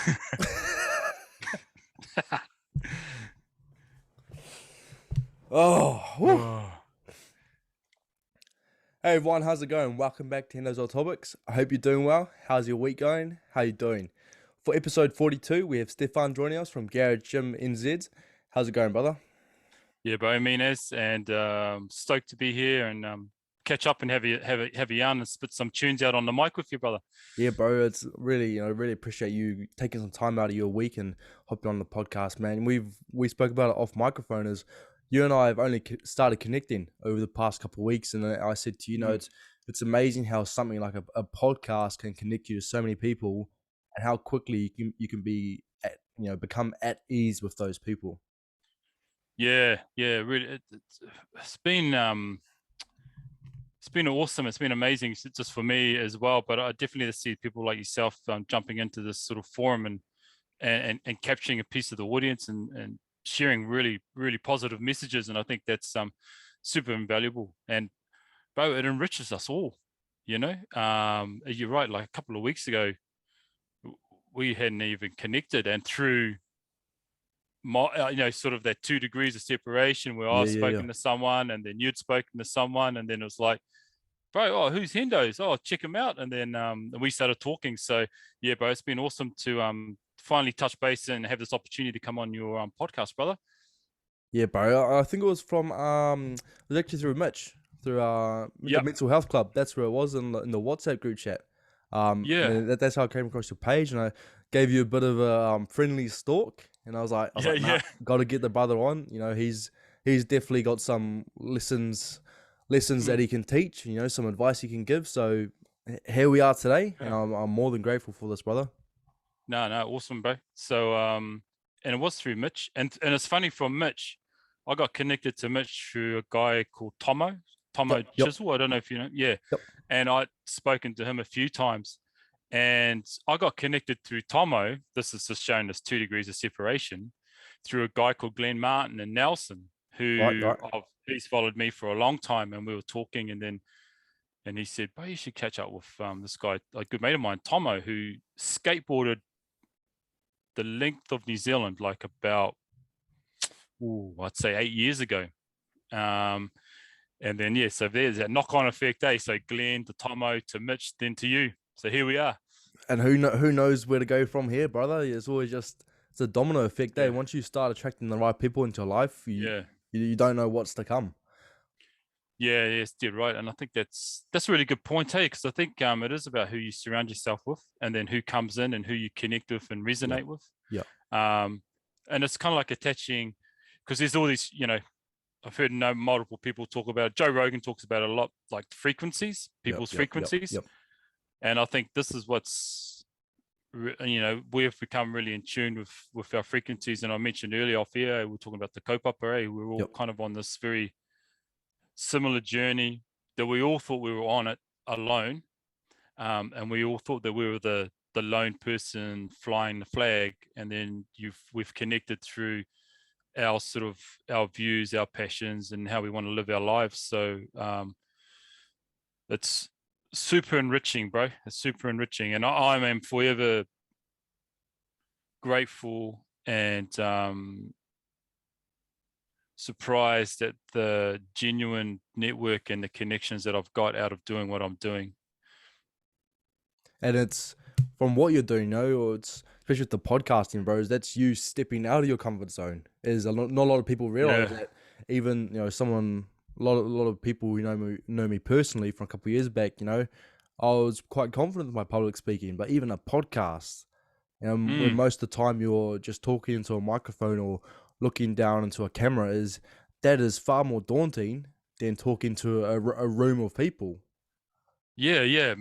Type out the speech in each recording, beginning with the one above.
Whew. Oh. Hey everyone, how's it going? Welcome back to Hendo's Old Topics. I hope you're doing well. How's your week going? How you doing? For episode 42, we have Stefan joining us from GarageGymNZ. How's it going, brother? Yeah, by means, and stoked to be here and catch up and have a yarn and spit some tunes out on the mic with you, brother. Yeah, bro, it's really, really appreciate you taking some time out of your week and hopping on the podcast, man. We spoke about it off microphone as you and I have only started connecting over the past couple of weeks, and I said to you, it's amazing how something like a podcast can connect you to so many people, and how quickly you can be at, become at ease with those people. Yeah, really, it's been awesome. It's been amazing just for me as well. But I definitely see people like yourself jumping into this sort of forum and capturing a piece of the audience and sharing really, really positive messages. And I think that's super invaluable. And bro, it enriches us all. You're right. Like a couple of weeks ago, we hadn't even connected, and through sort of that 2 degrees of separation where I've spoken to someone and then you'd spoken to someone, and then it was like, bro, who's Hendo's? Check him out. And then we started talking. So yeah, bro, it's been awesome to finally touch base and have this opportunity to come on your podcast, brother. Yeah, bro. I think it was from it was actually through Mitch, through the mental health club. That's where it was in the WhatsApp group chat. And that's how I came across your page, and I gave you a bit of a friendly stalk, and I was like, got to get the brother on. He's definitely got some lessons that he can teach. Some advice he can give. So here we are today, and I'm more than grateful for this, brother. No, awesome, bro. So and it was through Mitch, and it's funny, from Mitch, I got connected to Mitch through a guy called Tomo Chisel. I don't know if you know. Yeah. Yep. And I'd spoken to him a few times, and I got connected through Tomo. This is just showing us 2 degrees of separation, through a guy called Glenn Martin and Nelson, who he's followed me for a long time, and we were talking, and he said, "Bro, you should catch up with this guy, a good mate of mine, Tomo, who skateboarded the length of New Zealand, like about, I'd say 8 years ago." And then, so there's that knock-on effect, So Glenn to Tomo to Mitch, then to you. So here we are. And who knows where to go from here, brother? It's always it's a domino effect, Once you start attracting the right people into your life, you don't know what's to come. Yeah, yes, you're right. And I think that's a really good point, because I think it is about who you surround yourself with, and then who comes in and who you connect with and resonate with. Yeah. And it's kind of like attaching, because there's all these, I've heard multiple people talk about it. Joe Rogan talks about it a lot, like frequencies, people's frequencies. Yep. And I think this is what's, we've become really in tune with our frequencies. And I mentioned earlier off here, we were talking about the kaupapa. We're all kind of on this very similar journey that we all thought we were on it alone. And we all thought that we were the lone person flying the flag. And then we've connected through our views, our passions, and how we want to live our lives. So it's super enriching, bro. It's super enriching. And I am forever grateful and surprised at the genuine network and the connections that I've got out of doing what I'm doing. And it's from what you're doing, or it's especially with the podcasting, bros, that's you stepping out of your comfort zone. Not a lot of people realize that. Even a lot of people who know me personally from a couple of years back. I was quite confident with my public speaking, but even a podcast, where most of the time you're just talking into a microphone or looking down into a camera, that is far more daunting than talking to a room of people. Yeah,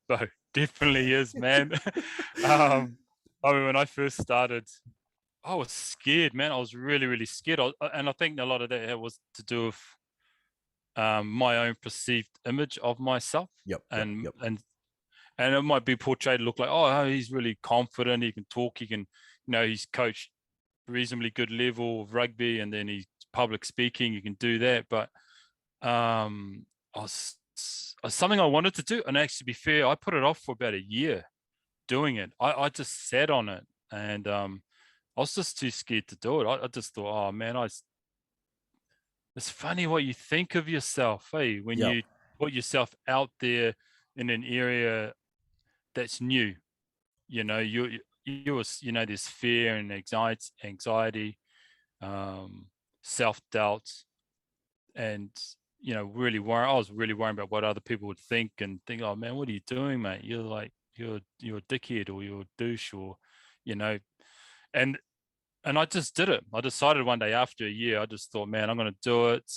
but definitely is, man. I mean, when I first started, I was scared, man. I was really, really scared. And I think a lot of that was to do with my own perceived image of myself. And it might be portrayed to look like, he's really confident. He can talk. He can, he's coached reasonably good level of rugby, and then he's public speaking. You can do that. But something I wanted to do. And actually, to be fair, I put it off for about a year doing it. I just sat on it. and I was just too scared to do it. I just thought, oh man, it's funny what you think of yourself, hey, when Yep. you put yourself out there in an area that's new. You know, there's fear and anxiety, self-doubt, and really worry. I was really worrying about what other people would think and think, oh man, what are you doing, mate? You're a dickhead, or you're a douche, or you know, and I just did it. I decided one day after a year, I just thought, man, I'm going to do it,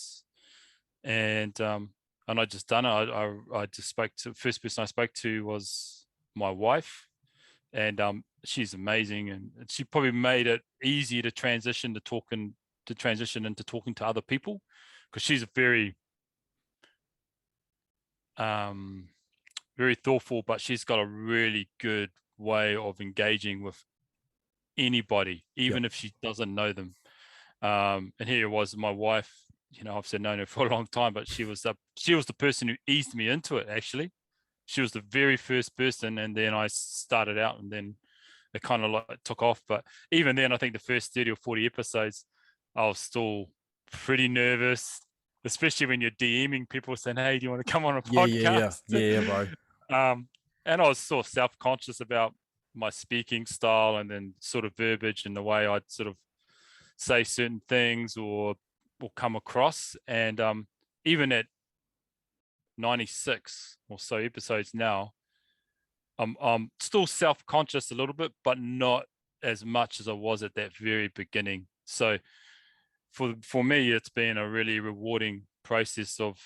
and I just done it. I just spoke to first person I spoke to was my wife, and she's amazing, and she probably made it easier to transition into talking to other people, because she's a very very thoughtful, but she's got a really good way of engaging with anybody, Yep. even if she doesn't know them. And here it was, my wife. I've said known her for a long time, but she was the person who eased me into it. Actually, she was the very first person, and then I started out, and then it kind of like took off. But even then, I think the first 30 or 40 episodes, I was still pretty nervous, especially when you're DMing people saying, hey, do you want to come on a podcast? Yeah, bro. And I was sort of self-conscious about my speaking style, and then sort of verbiage and the way I'd sort of say certain things or come across. And even at 96 or so episodes now, I'm still self-conscious a little bit, but not as much as I was at that very beginning. So for me, it's been a really rewarding process of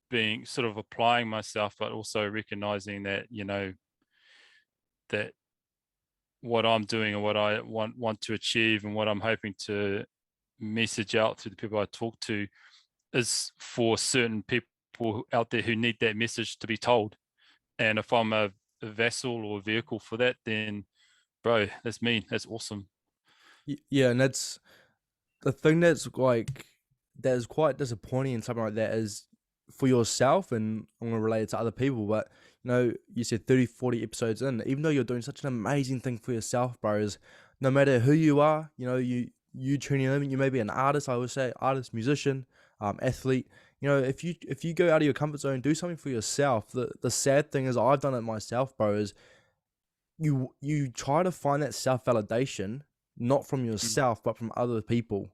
being sort of applying myself, but also recognizing that, that what I'm doing and what I want to achieve and what I'm hoping to message out to the people I talk to is for certain people out there who need that message to be told. And if I'm a vessel or vehicle for that, then bro, that's me. That's awesome. Yeah, and that's the thing that is quite disappointing in something like that is for yourself, and I'm gonna relate it to other people, but you said 30, 40 episodes in, even though you're doing such an amazing thing for yourself, bro, is no matter who you are, you tuning in, you may be an artist, I would say artist, musician, athlete, if you go out of your comfort zone, do something for yourself. The sad thing is, I've done it myself, bro, is you try to find that self-validation not from yourself but from other people.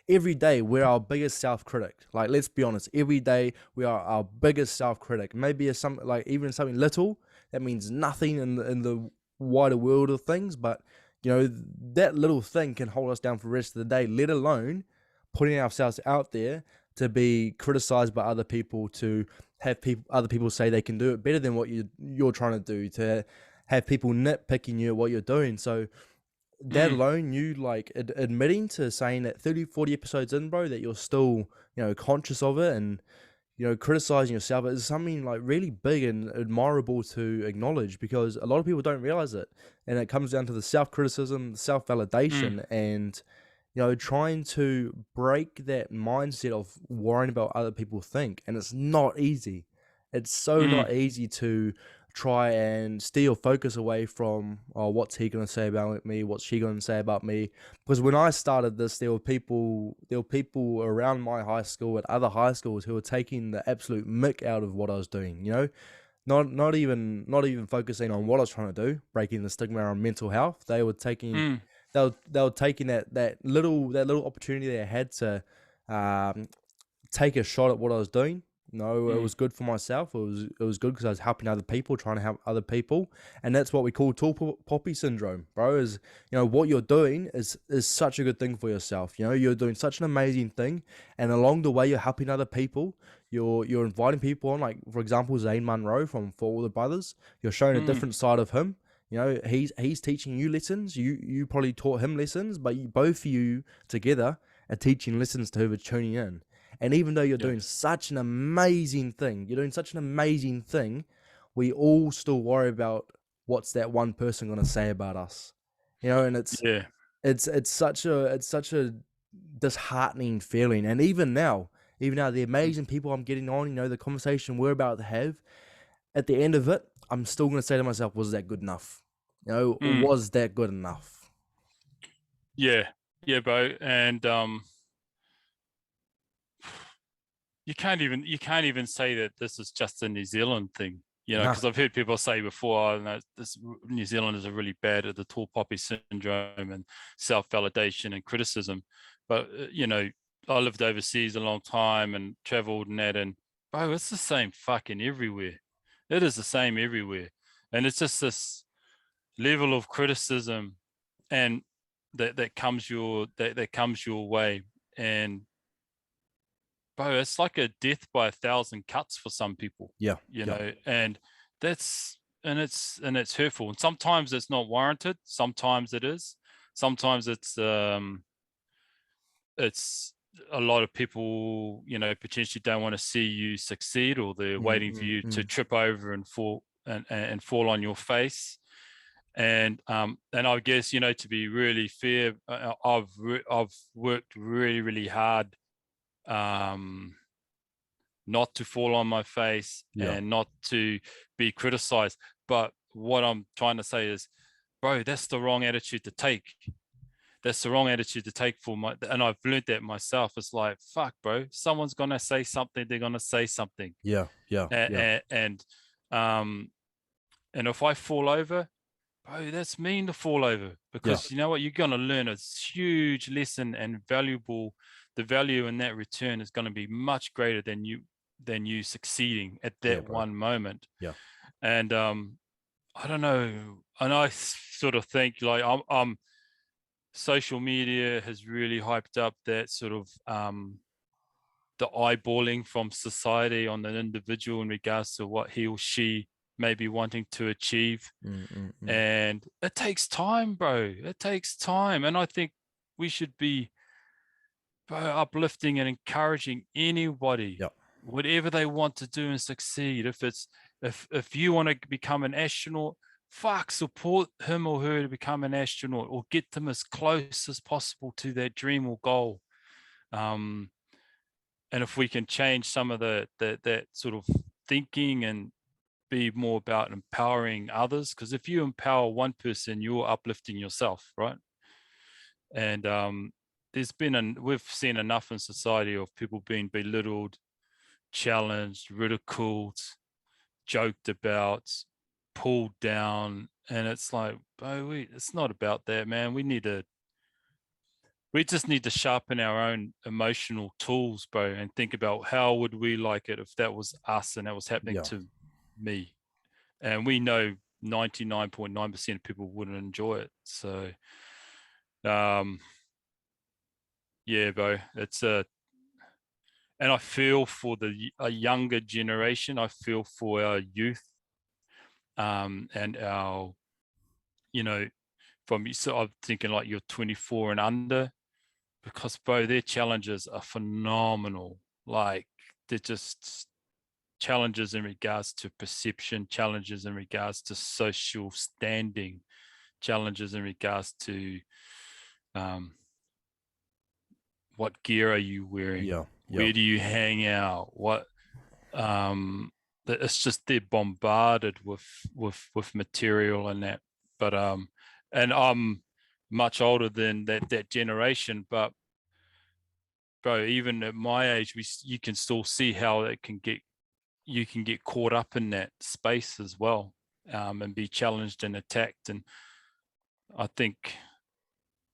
Every day we're our biggest self-critic. Like, let's be honest, every day we are our biggest self-critic. Maybe it's something like even something little that means nothing in the wider world of things, but that little thing can hold us down for the rest of the day, let alone putting ourselves out there to be criticized by other people, to have other people say they can do it better than what you're trying to do, to have people nitpicking you at what you're doing. So that alone, you like admitting to saying that 30, 40 episodes in, bro, that you're still, conscious of it and, criticizing yourself is something like really big and admirable to acknowledge, because a lot of people don't realize it. And it comes down to the self-criticism, self-validation, and, trying to break that mindset of worrying about what other people think. And it's not easy. It's so not easy to try and steer your focus away from, oh, what's he going to say about me? What's she going to say about me? Because when I started this, there were people around my high school at other high schools who were taking the absolute mick out of what I was doing, not even focusing on what I was trying to do, breaking the stigma around mental health. They were taking they were taking that little opportunity they had to take a shot at what I was doing. It was good for myself. It was good because I was helping other people, trying to help other people, and that's what we call tall poppy syndrome, bro. Is what you're doing is such a good thing for yourself. You're doing such an amazing thing, and along the way you're helping other people. You're inviting people on, like for example Zane Munro from For All the Brothers. You're showing a different side of him. He's teaching you lessons. You probably taught him lessons, but both of you together are teaching lessons to whoever's tuning in. And even though you're doing such an amazing thing, we all still worry about what's that one person going to say about us, and it's such a disheartening feeling. And even now, the amazing people I'm getting on, the conversation we're about to have, at the end of it, I'm still gonna say to myself, was that good enough? You know, Mm. was that good enough? Yeah, bro. And you can't even say that this is just a New Zealand thing, Nah. because I've heard people say before, oh, no, this New Zealanders are really bad at the tall poppy syndrome and self-validation and criticism. But I lived overseas a long time and traveled and that, and bro, it's the same fucking everywhere. It is the same everywhere, and it's just this level of criticism and that comes your way. And bro, it's like a death by 1,000 cuts for some people, Yeah. and it's hurtful. And sometimes it's not warranted. Sometimes it is. Sometimes it's a lot of people, potentially don't want to see you succeed, or they're waiting for you to trip over and fall and fall on your face. And I guess, to be really fair, I've worked really, really hard not to fall on my face and not to be criticized. But what I'm trying to say is, bro, that's the wrong attitude to take. That's the wrong attitude to take and I've learned that myself. It's like, fuck, bro, someone's gonna say something. They're gonna say something. Yeah. And if I fall over, bro, that's mean to fall over, because you know what? You're gonna learn a huge lesson and valuable. The value in that return is going to be much greater than you succeeding at that one moment. Yeah. And I don't know, and I sort of think, like, I'm social media has really hyped up that sort of the eyeballing from society on an individual in regards to what he or she may be wanting to achieve. And it takes time, bro. It takes time. And I think we should be, bro, uplifting and encouraging anybody, whatever they want to do and succeed. If you want to become an astronaut, fuck, support him or her to become an astronaut, or get them as close as possible to their dream or goal. And if we can change some of that sort of thinking and be more about empowering others, because if you empower one person, you're uplifting yourself, right? And we've seen enough in society of people being belittled, challenged, ridiculed, joked about, pulled down, and it's like, oh, it's not about that, man. We just need to sharpen our own emotional tools, bro, and think about how would we like it if that was us and that was happening to me. And we know 99.9% of people wouldn't enjoy it. So, yeah, bro, and I feel for a younger generation. I feel for our youth, and our, so I'm thinking like you're 24 and under, because, bro, their challenges are phenomenal. Like, they're just challenges in regards to perception, challenges in regards to social standing, challenges in regards to what gear are you wearing? Where do you hang out? What it's just they're bombarded with material and that. But and I'm much older than that generation, but bro, even at my age, you can still see how you can get caught up in that space as well, and be challenged and attacked. And I think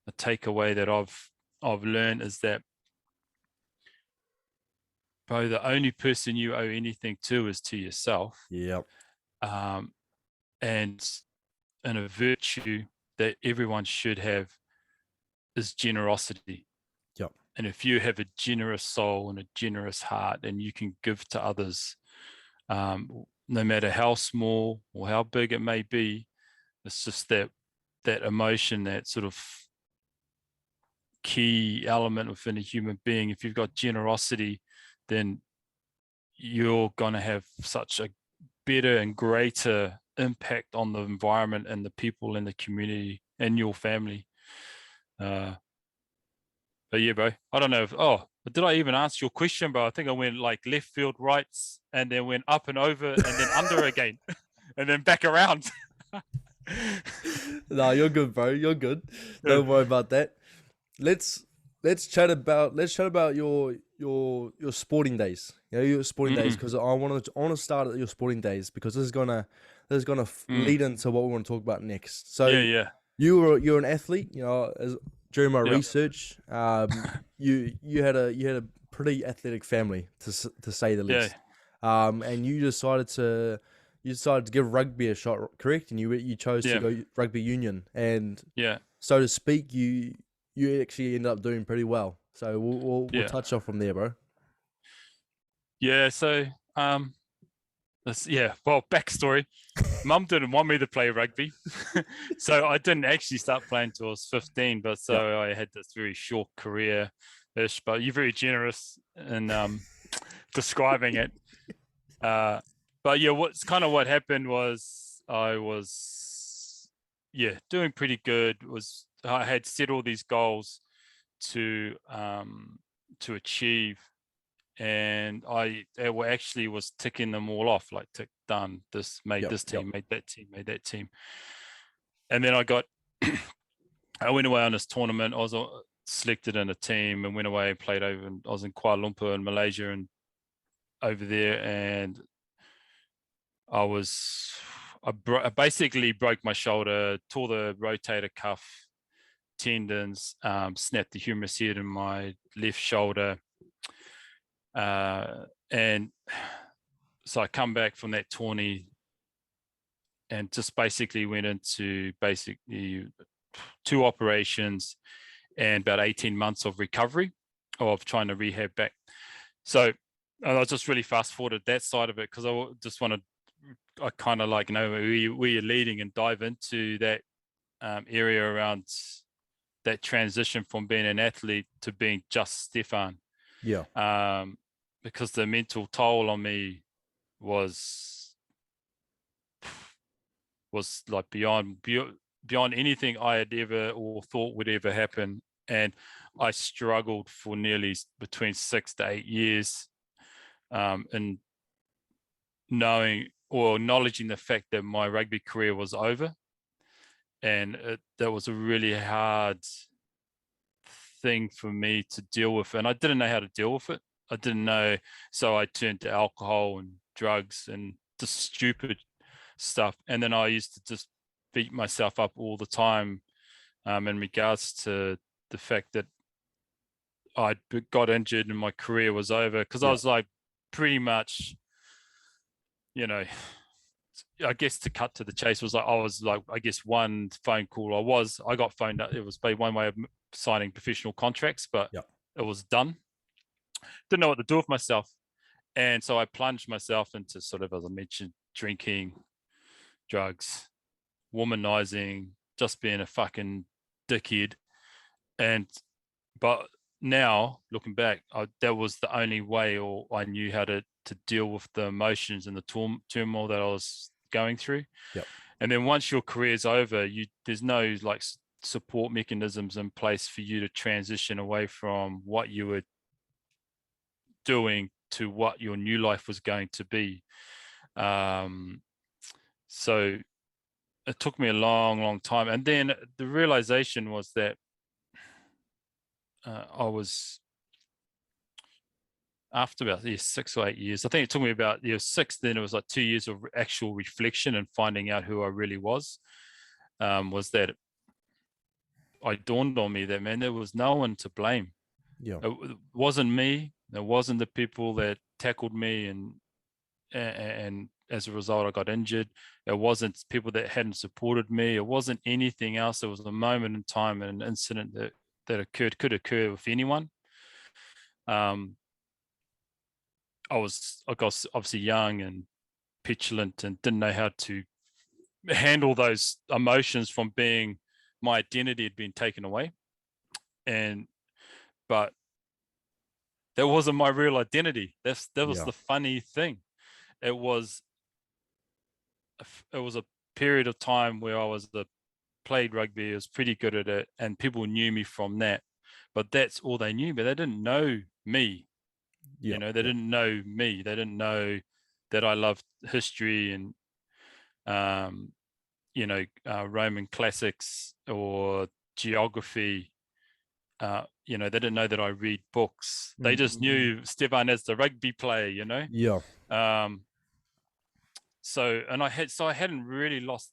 the takeaway that I've learned is that, bro, the only person you owe anything to is to yourself. And a virtue that everyone should have is generosity. And if you have a generous soul and a generous heart, and you can give to others, no matter how small or how big it may be, it's just that emotion, that sort of key element within a human being. If you've got generosity, then you're going to have such a better and greater impact on the environment and the people in the community and your family. But yeah, bro, I don't know did I even answer your question, bro? I think I went like left field, rights, and then went up and over and then under again. and then back around. No, you're good, bro. You're good. Don't worry about that. Let's chat about your sporting days. Your sporting days, because I want to start at your sporting days, because this is gonna lead into what we want to talk about next. So Yeah. you're an athlete. During my Yep. research, you had a pretty athletic family, to say the least. And you decided to give rugby a shot, correct? And you chose to go rugby union, and so to speak, you actually ended up doing pretty well. So we'll touch off from there, bro. Yeah. So well, backstory. Mum didn't want me to play rugby, so I didn't actually start playing till I was 15. But so I had this very short career-ish. But you're very generous in describing it. But yeah, what happened was I was doing pretty good. I had set all these goals to achieve, and I actually was ticking them all off, like tick, done, this, made this team, made that team, made that team. And then I went away on this tournament. I was selected in a team and went away and played over, and I was in Kuala Lumpur in Malaysia and over there, and I basically broke my shoulder, tore the rotator cuff tendons, snapped the humerus head in my left shoulder. And so I come back from that tourney and just basically went into 2 operations and about 18 months of recovery, or of trying to rehab back. So I just really fast forwarded that side of it, because I kind of like know where you're leading, and dive into that area around that transition from being an athlete to being just Stefan. Because the mental toll on me was like beyond anything I had ever or thought would ever happen. And I struggled for nearly between 6 to 8 years in knowing or acknowledging the fact that my rugby career was over. And that was a really hard thing for me to deal with. And I didn't know how to deal with it. I didn't know. So I turned to alcohol and drugs and just stupid stuff. And then I used to just beat myself up all the time in regards to the fact that I got injured and my career was over. Because I was like pretty much, I guess to cut to the chase, I guess one phone call. I got phoned up. It was one way of signing professional contracts, but it was done. Didn't know what to do with myself. And so I plunged myself into sort of, as I mentioned, drinking, drugs, womanizing, just being a fucking dickhead. But now looking back, that was the only way, or I knew how to deal with the emotions and the turmoil that I was going through. And then once your career's over, there's no like support mechanisms in place for you to transition away from what you were doing to what your new life was going to be. So it took me a long time. And then the realization was that I was, after about 6 or 8 years, I think it took me about 6, then it was like 2 years of actual reflection and finding out who I really was that I dawned on me that, man, there was no one to blame. It wasn't me. It wasn't the people that tackled me and as a result I got injured. It wasn't people that hadn't supported me. It wasn't anything else. It was a moment in time and an incident that could occur with anyone. I got obviously young and petulant and didn't know how to handle those emotions from being my identity had been taken away. But that wasn't my real identity. That was the funny thing. It was a period of time where I played rugby, I was pretty good at it, and people knew me from that. But that's all they knew, but they didn't know me. They didn't know me. They didn't know that I loved history and Roman classics or geography. They didn't know that I read books. They just knew Stefan as the rugby player, Yeah. So I hadn't really lost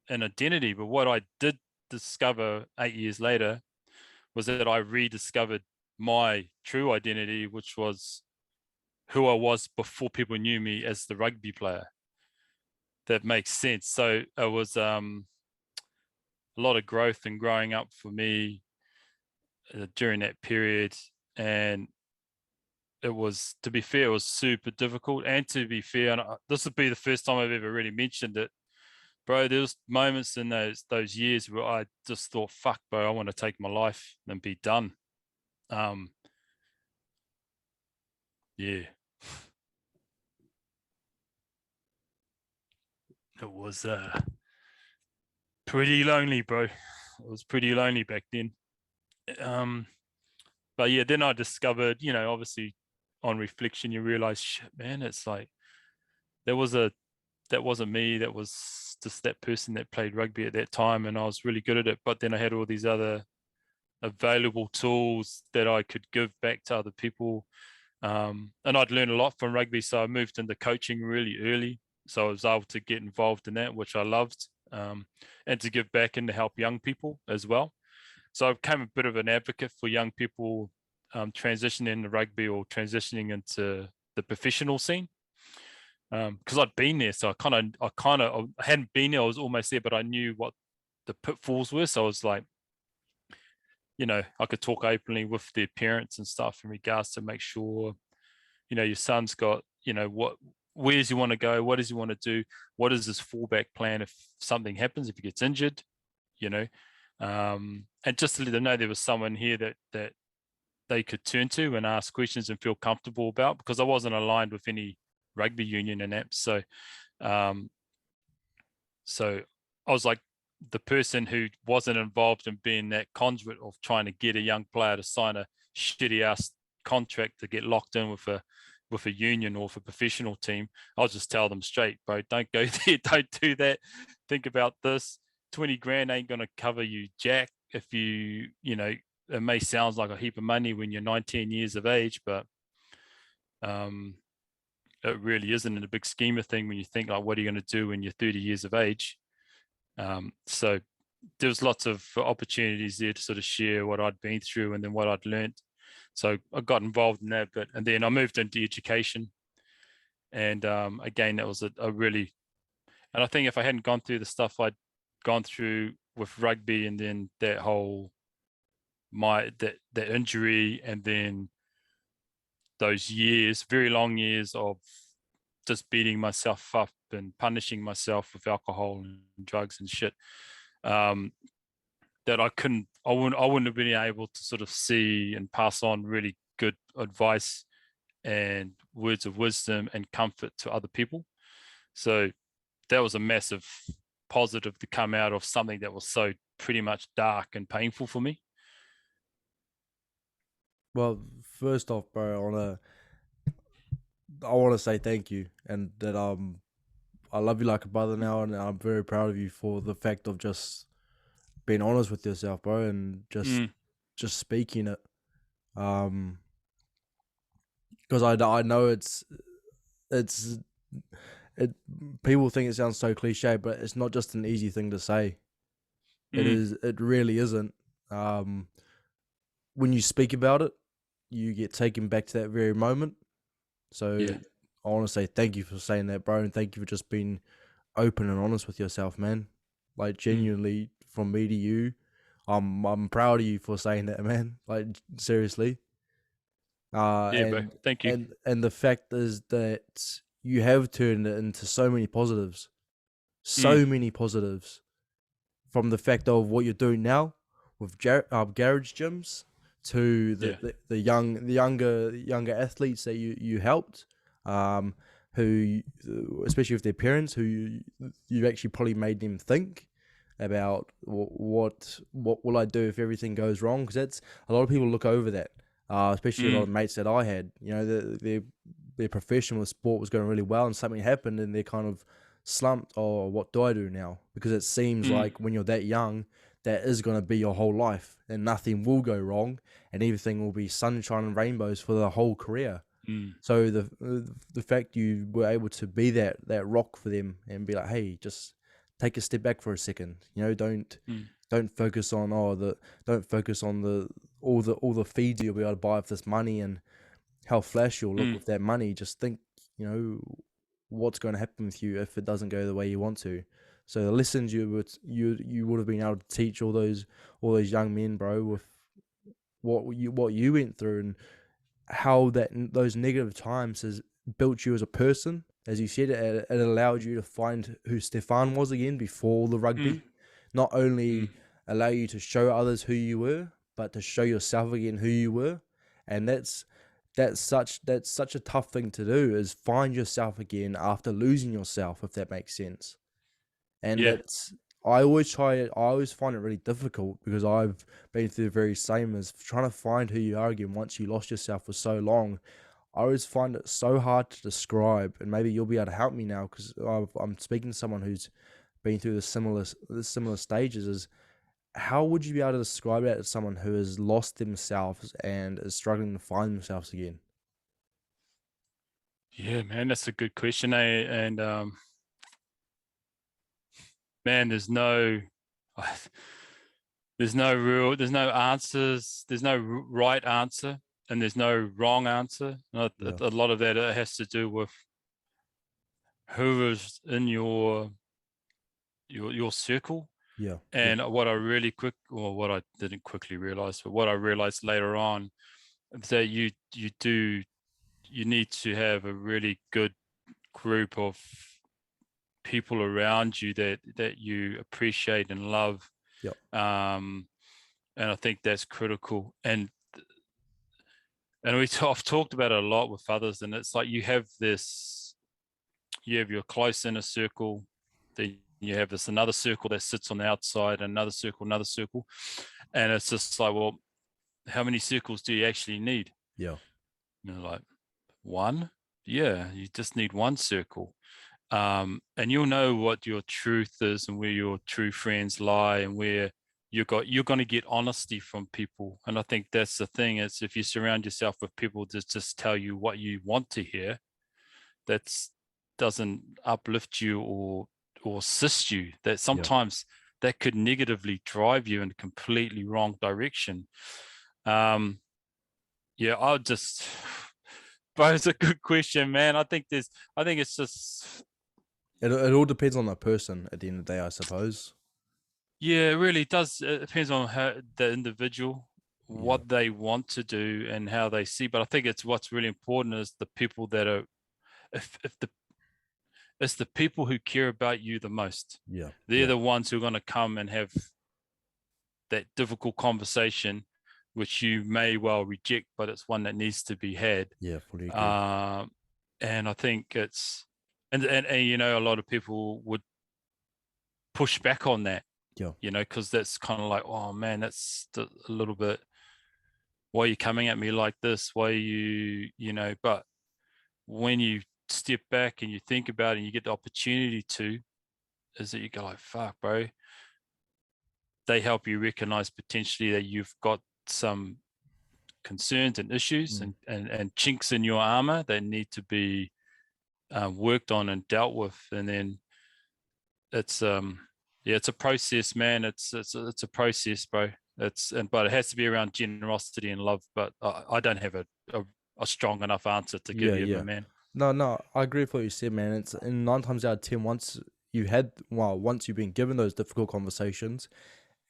an identity, but what I did discover 8 years later was that I rediscovered my true identity, which was who I was before people knew me as the rugby player. That makes sense. So it was a lot of growth and growing up for me during that period. And it was, to be fair, it was super difficult. And to be fair, and this would be the first time I've ever really mentioned it, bro, there was moments in those years where I just thought, fuck, bro, I want to take my life and be done. Yeah. It was pretty lonely, bro. It was pretty lonely back then. But yeah, then I discovered, obviously on reflection, you realize, shit, man, it's like that wasn't me. That was just that person that played rugby at that time, and I was really good at it. But then I had all these other available tools that I could give back to other people. And I'd learned a lot from rugby, so I moved into coaching really early. So I was able to get involved in that, which I loved, and to give back and to help young people as well. So I became a bit of an advocate for young people transitioning into rugby or transitioning into the professional scene. Because I'd been there, so I hadn't been there. I was almost there, but I knew what the pitfalls were. So I was like, I could talk openly with their parents and stuff in regards to make sure, your son's got, where does he want to go? What does he want to do? What is his fallback plan if something happens, if he gets injured, and just to let them know there was someone here that they could turn to and ask questions and feel comfortable about, because I wasn't aligned with any rugby union and apps. So I was like the person who wasn't involved in being that conduit of trying to get a young player to sign a shitty ass contract to get locked in with a union or with a professional team. I'll just tell them straight, bro, don't go there, don't do that. Think about this. 20 grand ain't gonna cover you jack if it may sound like a heap of money when you're 19 years of age, but it really isn't in the big scheme of thing when you think like, what are you going to do when you're 30 years of age? So there's lots of opportunities there to sort of share what I'd been through and then what I'd learned. So I got involved in that, and then I moved into education. And again, that was a really, and I think if I hadn't gone through the stuff I'd gone through with rugby, and then that whole that injury, and then those years, very long years of just beating myself up and punishing myself with alcohol and drugs and shit, that I wouldn't have been able to sort of see and pass on really good advice and words of wisdom and comfort to other people. So that was a massive positive to come out of something that was so pretty much dark and painful for me. Well, first off, bro, I wanna say thank you, and that I love you like a brother now, and I'm very proud of you for the fact of just being honest with yourself, bro, and just speaking it. Because I know it's people think it sounds so cliche, but it's not just an easy thing to say. It really isn't. When you speak about it, you get taken back to that very moment. So yeah. I want to say thank you for saying that, bro, and thank you for just being open and honest with yourself, man. Like genuinely, from me to you, I'm proud of you for saying that, man. Like seriously. Bro, thank you. And the fact is that you have turned it into so many positives, many positives, from the fact of what you're doing now with garage gyms to the younger athletes that you helped, who, especially with their parents, who you've actually probably made them think about what will I do if everything goes wrong, because that's a lot of people look over that, especially a lot of mates that I had, their profession with sport was going really well and something happened and they're kind of slumped. Oh, what do I do now? Because it seems Mm, like when you're that young, that is going to be your whole life, and nothing will go wrong, and everything will be sunshine and rainbows for the whole career. mm, So the fact you were able to be that rock for them and be like, hey, just take a step back for a second. You know, mm. don't focus on don't focus on all the feeds you'll be able to buy with this money and how flash you'll look Mm. with that money. Just think, you know, what's going to happen with you if it doesn't go the way you want to. So the lessons you would have been able to teach all those young men, bro, with what you went through and how those negative times has built you as a person. As you said, it allowed you to find who Stefan was again before the Mm, rugby. Not mm. only allow you to show others who you were, but to show yourself again who you were. And that's such a tough thing to do, is find yourself again after losing yourself, if that makes sense. And Yeah, that's I always find it really difficult because I've been through the very same, as trying to find who you are again once you lost yourself for so long. I always find it so hard to describe, and maybe you'll be able to help me now because I'm speaking to someone who's been through the similar stages. Is how would you be able to describe that to someone who has lost themselves and is struggling to find themselves again? yeah, man, that's a good question, eh? And man, there's no answers, there's no right answer, and there's no wrong answer. Yeah, A lot of that has to do with who is in your circle. yeah, yeah, And what I didn't quickly realize, but what I realized later on, that you need to have a really good group of people around you that you appreciate and love. yeah, um and I think that's critical. And I've talked about it a lot with others, and it's like you have your close inner circle, then you have this another circle that sits on the outside, another circle, and it's just like, well, how many circles do you actually need? yeah, Like, one? Yeah, you just need one circle. And you'll know what your truth is and where your true friends lie, and where you're going to get honesty from people. And I think that's the thing, is if you surround yourself with people that just tell you what you want to hear, that's doesn't uplift you or assist you, that yeah. sometimes that could negatively drive you in a completely wrong direction. Yeah, I'll just but it's a good question, man. I think it's just, It all depends on the person at the end of the day, I suppose. yeah, it really does. It depends on how the individual, Yeah, what they want to do and how they see. But I think it's what's really important is the people that are, if the it's the people who care about you the most. yeah, They're yeah, the ones who are going to come and have that difficult conversation, which you may well reject, but it's one that needs to be had. yeah. Fully agree. Um, and I think it's, and you know, a lot of people would push back on that, Yeah, you know, because that's kind of like, oh man, that's a little bit, why are you coming at me like this? Why are you, you know, but when you step back and you think about it and you get the opportunity to, is that you go like, fuck, bro, they help you recognize potentially that you've got some concerns and issues mm. and chinks in your armor that need to be worked on and dealt with. And then it's yeah, it's a process, man. It's a process, bro. But it has to be around generosity and love. But I don't have a strong enough answer to give Yeah, you, my yeah. man. No, I agree with what you said, man. It's and 9 times out of 10, once you've been given those difficult conversations,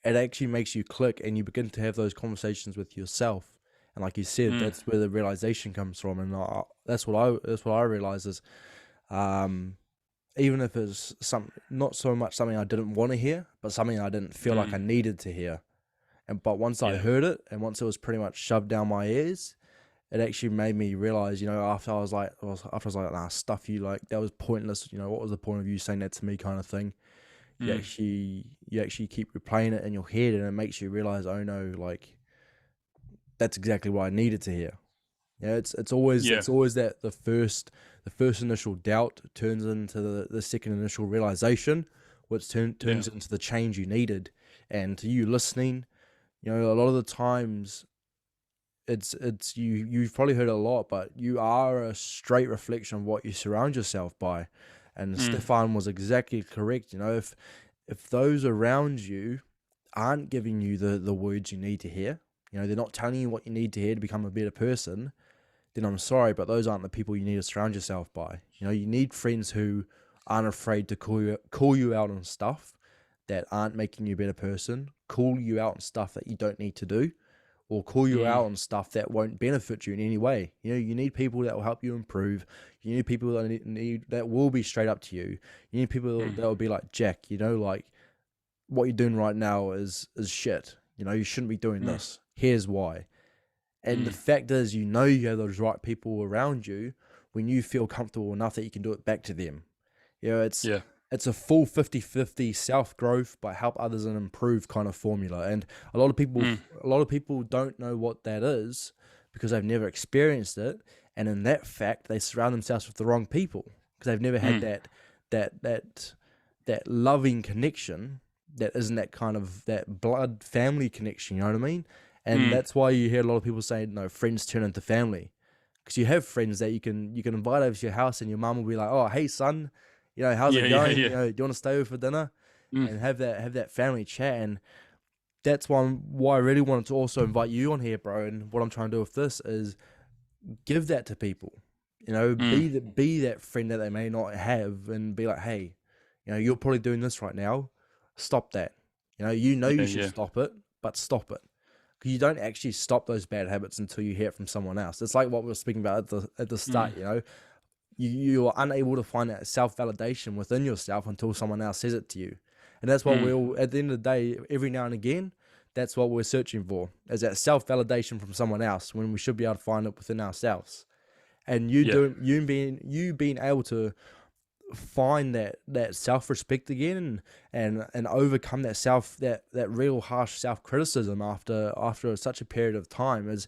it actually makes you click and you begin to have those conversations with yourself. And like you said, Mm, that's where the realization comes from. And that's what I realize is, um, even if it's not so much something I didn't want to hear, but something I didn't feel like I mm, needed to hear. But once I yeah, heard it, and once it was pretty much shoved down my ears, it actually made me realize, after I was like, nah, stuff you, like that was pointless. What was the point of you saying that to me, kind of thing. mm, You actually keep replaying it in your head, and it makes you realize, oh no, like that's exactly what I needed to hear. It's yeah, always that the first initial doubt turns into the second initial realization, which turns into the change you needed. And to you listening, you know, a lot of the times it's you've probably heard it a lot, but you are a straight reflection of what you surround yourself by. And Stefan was exactly correct. You know, if those around you aren't giving you the words you need to hear, you know, they're not telling you what you need to hear to become a better person, then I'm sorry, but those aren't the people you need to surround yourself by. You know, you need friends who aren't afraid to call you out on stuff that aren't making you a better person, call you out on stuff that you don't need to do, or call you out on stuff that won't benefit you in any way. You know, you need people that will help you improve. You need people that need that will be straight up to you. You need people that will be like, Jack, you know, like, what you're doing right now is shit. You know, you shouldn't be doing this. Here's why. And the fact is, you know, you have those right people around you when you feel comfortable enough that you can do it back to them. You know, it's a full 50-50 self-growth but help others and improve kind of formula. And a lot of people don't know what that is because they've never experienced it. And in that fact, they surround themselves with the wrong people because they've never had that loving connection that isn't that kind of that blood family connection, you know what I mean? And that's why you hear a lot of people say, no, friends turn into family. Because you have friends that you can invite over to your house and your mum will be like, oh, hey, son, you know, how's it going? You know, do you want to stay over for dinner? And have that family chat. And that's why I really wanted to also invite you on here, bro. And what I'm trying to do with this is give that to people. You know, be that friend that they may not have and be like, hey, you know, you're probably doing this right now. Stop that. You know, you should stop it, but stop it. You don't actually stop those bad habits until you hear it from someone else. It's like what we were speaking about at the start, you know. You are unable to find that self-validation within yourself until someone else says it to you. And that's what we'll, at the end of the day, every now and again, that's what we're searching for, is that self-validation from someone else when we should be able to find it within ourselves. And you being able to find that self-respect again and overcome that real harsh self-criticism after such a period of time is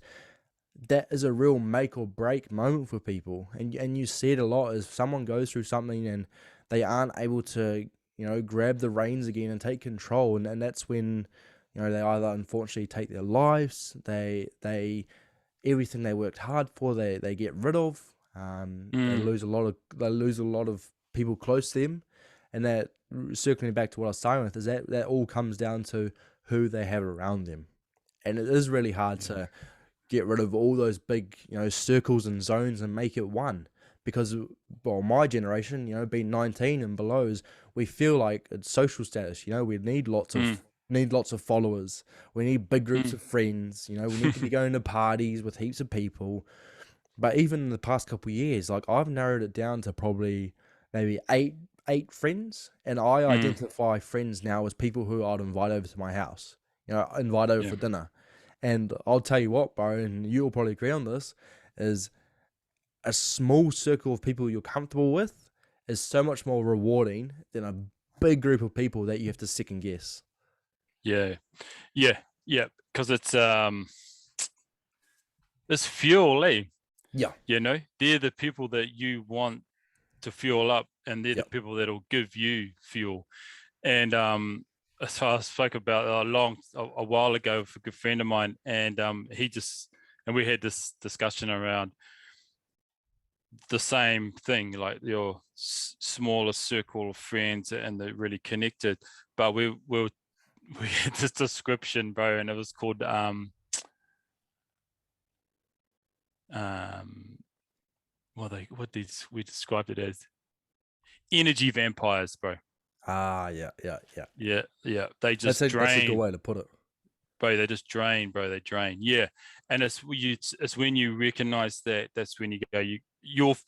a real make or break moment for people. And you see it a lot as someone goes through something and they aren't able to, you know, grab the reins again and take control, and that's when, you know, they either unfortunately take their lives, they everything they worked hard for, they get rid of. They lose a lot of people close to them, and that, circling back to what I was saying with, is that all comes down to who they have around them. And it is really hard to get rid of all those big, you know, circles and zones and make it one, because, well, my generation, you know, being 19 and below, we feel like it's social status. You know, we need lots of followers, we need big groups of friends, you know, we need to be going to parties with heaps of people. But even in the past couple of years, like, I've narrowed it down to probably maybe eight friends, and I identify friends now as people who I'd invite over to my house, you know, invite over for dinner. And I'll tell you what, bro, and you'll probably agree on this, is a small circle of people you're comfortable with is so much more rewarding than a big group of people that you have to second guess. Because it's fuel, eh? Yeah. You know, they're the people that you want to fuel up, and they're the people that'll give you fuel. And so I spoke about a while ago with a good friend of mine, and we had this discussion around the same thing, like your smaller circle of friends, and they're really connected. But we had this description, bro, and it was called we described it as energy vampires, bro. Yeah. They just drain. That's a good way to put it, bro. They just drain, bro. They drain. Yeah, and it's when you recognize that. That's when you go. You've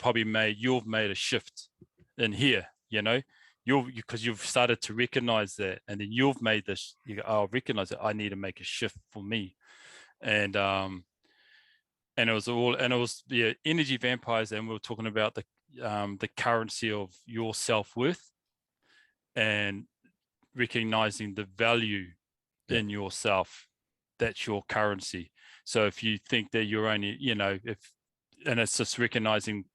made a shift in here. You know, because you've started to recognize that, and then you've made this. You go, oh, I recognize it. I need to make a shift for me, and it was energy vampires, and we were talking about the currency of your self-worth and recognizing the value in yourself. That's your currency. So if you think that you're only, you know, and it's just recognizing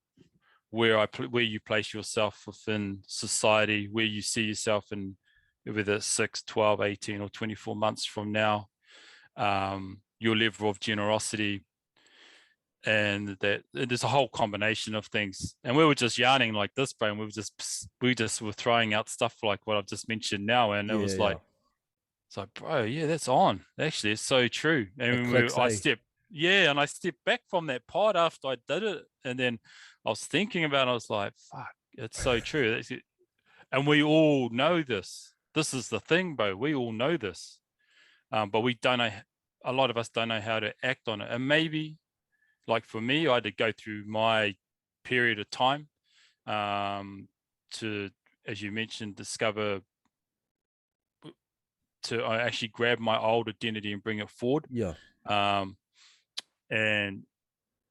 where you place yourself within society, where you see yourself in, whether it's 6, 12, 18 or 24 months from now, your level of generosity, and that there's a whole combination of things. And we were just yarning like this, bro, and we just were throwing out stuff like what I've just mentioned now, and it was like, it's like, bro, yeah, that's on. Actually, it's so true. And I stepped back from that pod after I did it, and then I was thinking about it. I was like, fuck, it's so true. And we all know this. This is the thing, bro. We all know this, but we don't know. A lot of us don't know how to act on it. And maybe, like for me, I had to go through my period of time to, as you mentioned, I actually grab my old identity and bring it forward. Yeah. And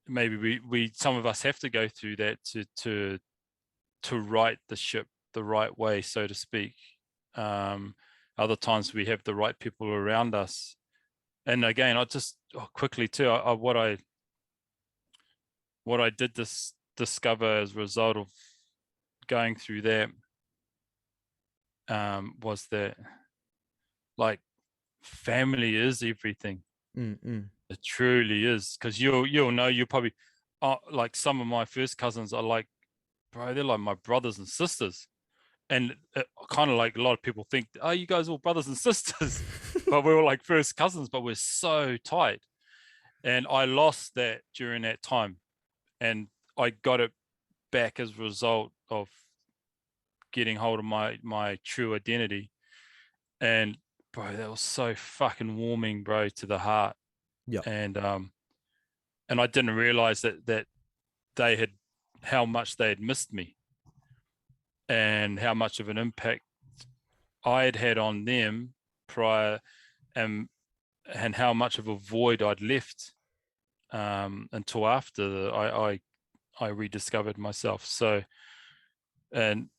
maybe we some of us have to go through that to right the ship the right way, so to speak. Other times we have the right people around us. And again, I just quickly too, what I did discover as a result of going through that was that, like, family is everything. It truly is, because you'll know, you'll probably like some of my first cousins are like, bro, they're like my brothers and sisters. And kind of like a lot of people think, oh, you guys are all brothers and sisters, but we're all like first cousins, but we're so tight. And I lost that during that time, and I got it back as a result of getting hold of my true identity. And bro, that was so fucking warming, bro, to the heart. Yeah. And I didn't realize that they had, how much they had missed me, and how much of an impact I had on them prior, and how much of a void I'd left until after I rediscovered myself. So, and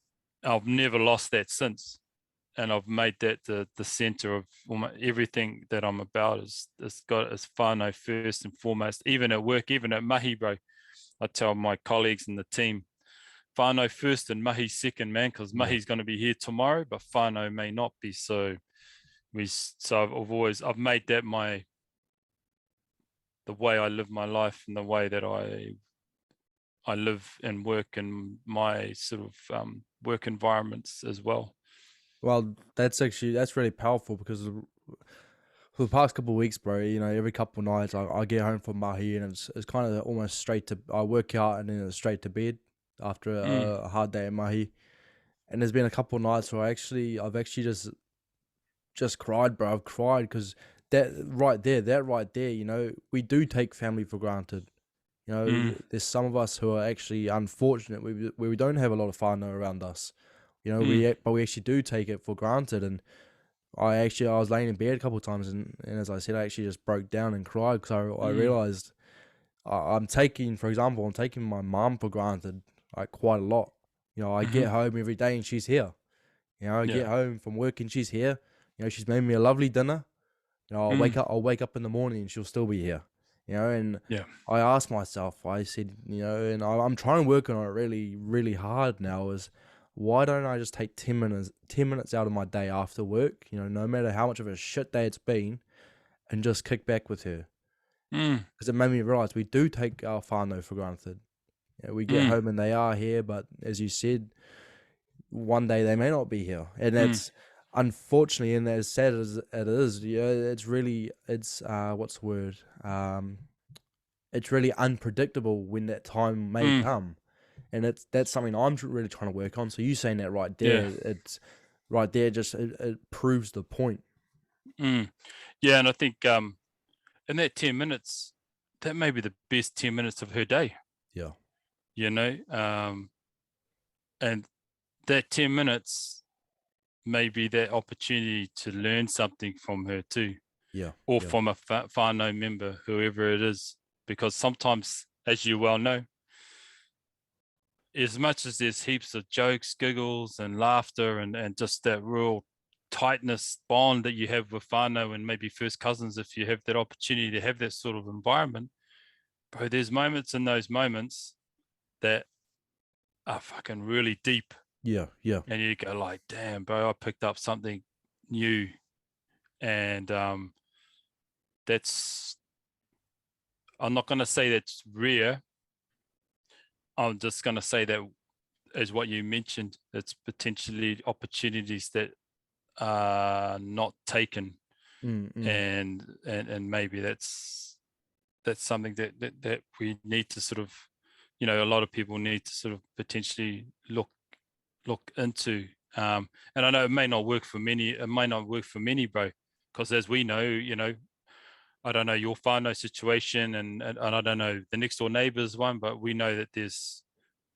I've never lost that since. And I've made that the center of everything that I'm about. It's whānau first and foremost. Even at work, even at mahi, bro, I tell my colleagues in the team, whānau first and mahi second, man, because mahi's going to be here tomorrow, but whānau may not be. So I've made that the way I live my life, and the way that I live and work in my sort of work environments as well. Well, that's really powerful, because for the past couple of weeks, bro, you know, every couple of nights I get home from mahi, and it's kind of almost straight to, I work out and then it's straight to bed after a hard day at mahi. And there's been a couple of nights where I've actually just cried, bro. I've cried because that right there, you know, we do take family for granted. You know, there's some of us who are actually unfortunate where we don't have a lot of whānau around us. You know, but we actually do take it for granted. And I was laying in bed a couple of times, and as I said, I actually just broke down and cried, because I realized I'm taking my mom for granted, like, quite a lot. You know, I get home every day and she's here. You know, I get home from work and she's here. You know, she's made me a lovely dinner. You know, I'll wake up in the morning and she'll still be here. You know, and I asked myself, I said, you know, and I'm trying to work on it really, really hard now, is why don't I just take 10 minutes out of my day after work, you know, no matter how much of a shit day it's been, and just kick back with her. Because it made me realize we do take our whānau for granted. You know, we get home and they are here, but as you said, one day they may not be here. And that's unfortunately, and as sad as it is, you know, it's really unpredictable when that time may come. And that's something I'm really trying to work on. So you saying that right there, it's right there, just it proves the point. Yeah, and I think in that 10 minutes, that may be the best 10 minutes of her day. Yeah. You know, and that 10 minutes may be that opportunity to learn something from her too. Yeah. Or from a whānau member, whoever it is. Because sometimes, as you well know, as much as there's heaps of jokes, giggles, and laughter, and just that real tightness bond that you have with whānau and maybe first cousins, if you have that opportunity to have that sort of environment, bro, there's moments in those moments that are fucking really deep. Yeah, yeah. And you go like, damn, bro, I picked up something new. And that's, I'm not going to say that's rare. I'm just going to say that, as what you mentioned, it's potentially opportunities that are not taken. And maybe that's something that we need to sort of, a lot of people need to sort of potentially look into. And I know it may not work for many, bro, because as we know, I don't know your whānau situation, and I don't know the next door neighbour's one, but we know that there's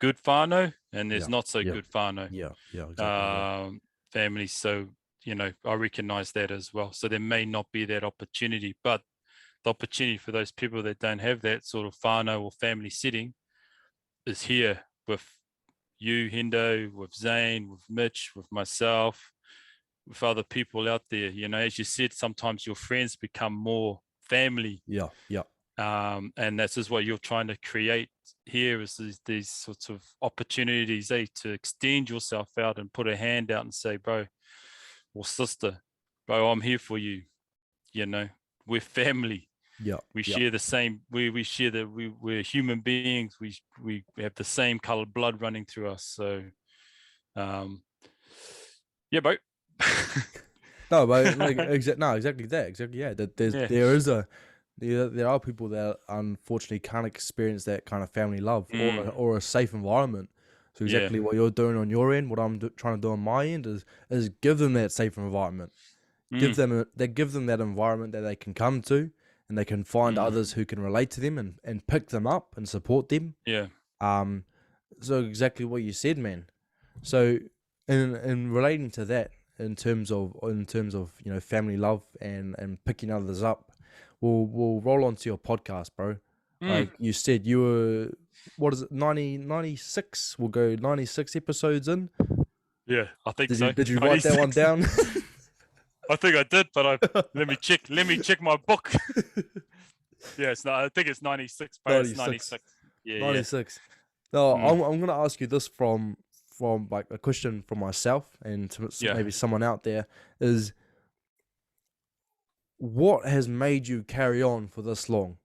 good whānau and there's Yeah, not so yeah, good whānau yeah, exactly. families. So, I recognize that as well. So there may not be that opportunity, but the opportunity for those people that don't have that sort of whānau or family setting is here with you, Hendo, with Zane, with Mitch, with myself, with other people out there. As you said, sometimes your friends become more family. Yeah, yeah, and that's just what you're trying to create here, is these sorts of opportunities, to extend yourself out and put a hand out and say, bro or sister, bro, I'm here for you. We're family. yeah, We yeah. share the same. We share that we're human beings. We have the same colored blood running through us. So, yeah, bro. No, but like exactly that, exactly yeah. That Yeah. there are people that unfortunately can't experience that kind of family love Mm, or a safe environment. So yeah. exactly what you're doing on your end, what I'm trying to do on my end is give them that safe environment. Give Mm, them that environment that they can come to, and they can find mm, others who can relate to them and pick them up and support them. yeah. Um, so exactly what you said, man. So in relating to that, in terms of family love and picking others up, we'll roll onto your podcast, bro. Mm, Like you said, you were, what is it, 96? We'll go 96 episodes in. yeah. I think Did you so. did you write that one 96. down? I think I did, but let me check. Let me check my book. Yeah, it's not. I think it's 96, bro. It's 96. 96. Yeah, yeah. 96. No, Mm, I'm gonna ask you this from like a question from myself and to yeah. maybe someone out there is, what has made you carry on for this long?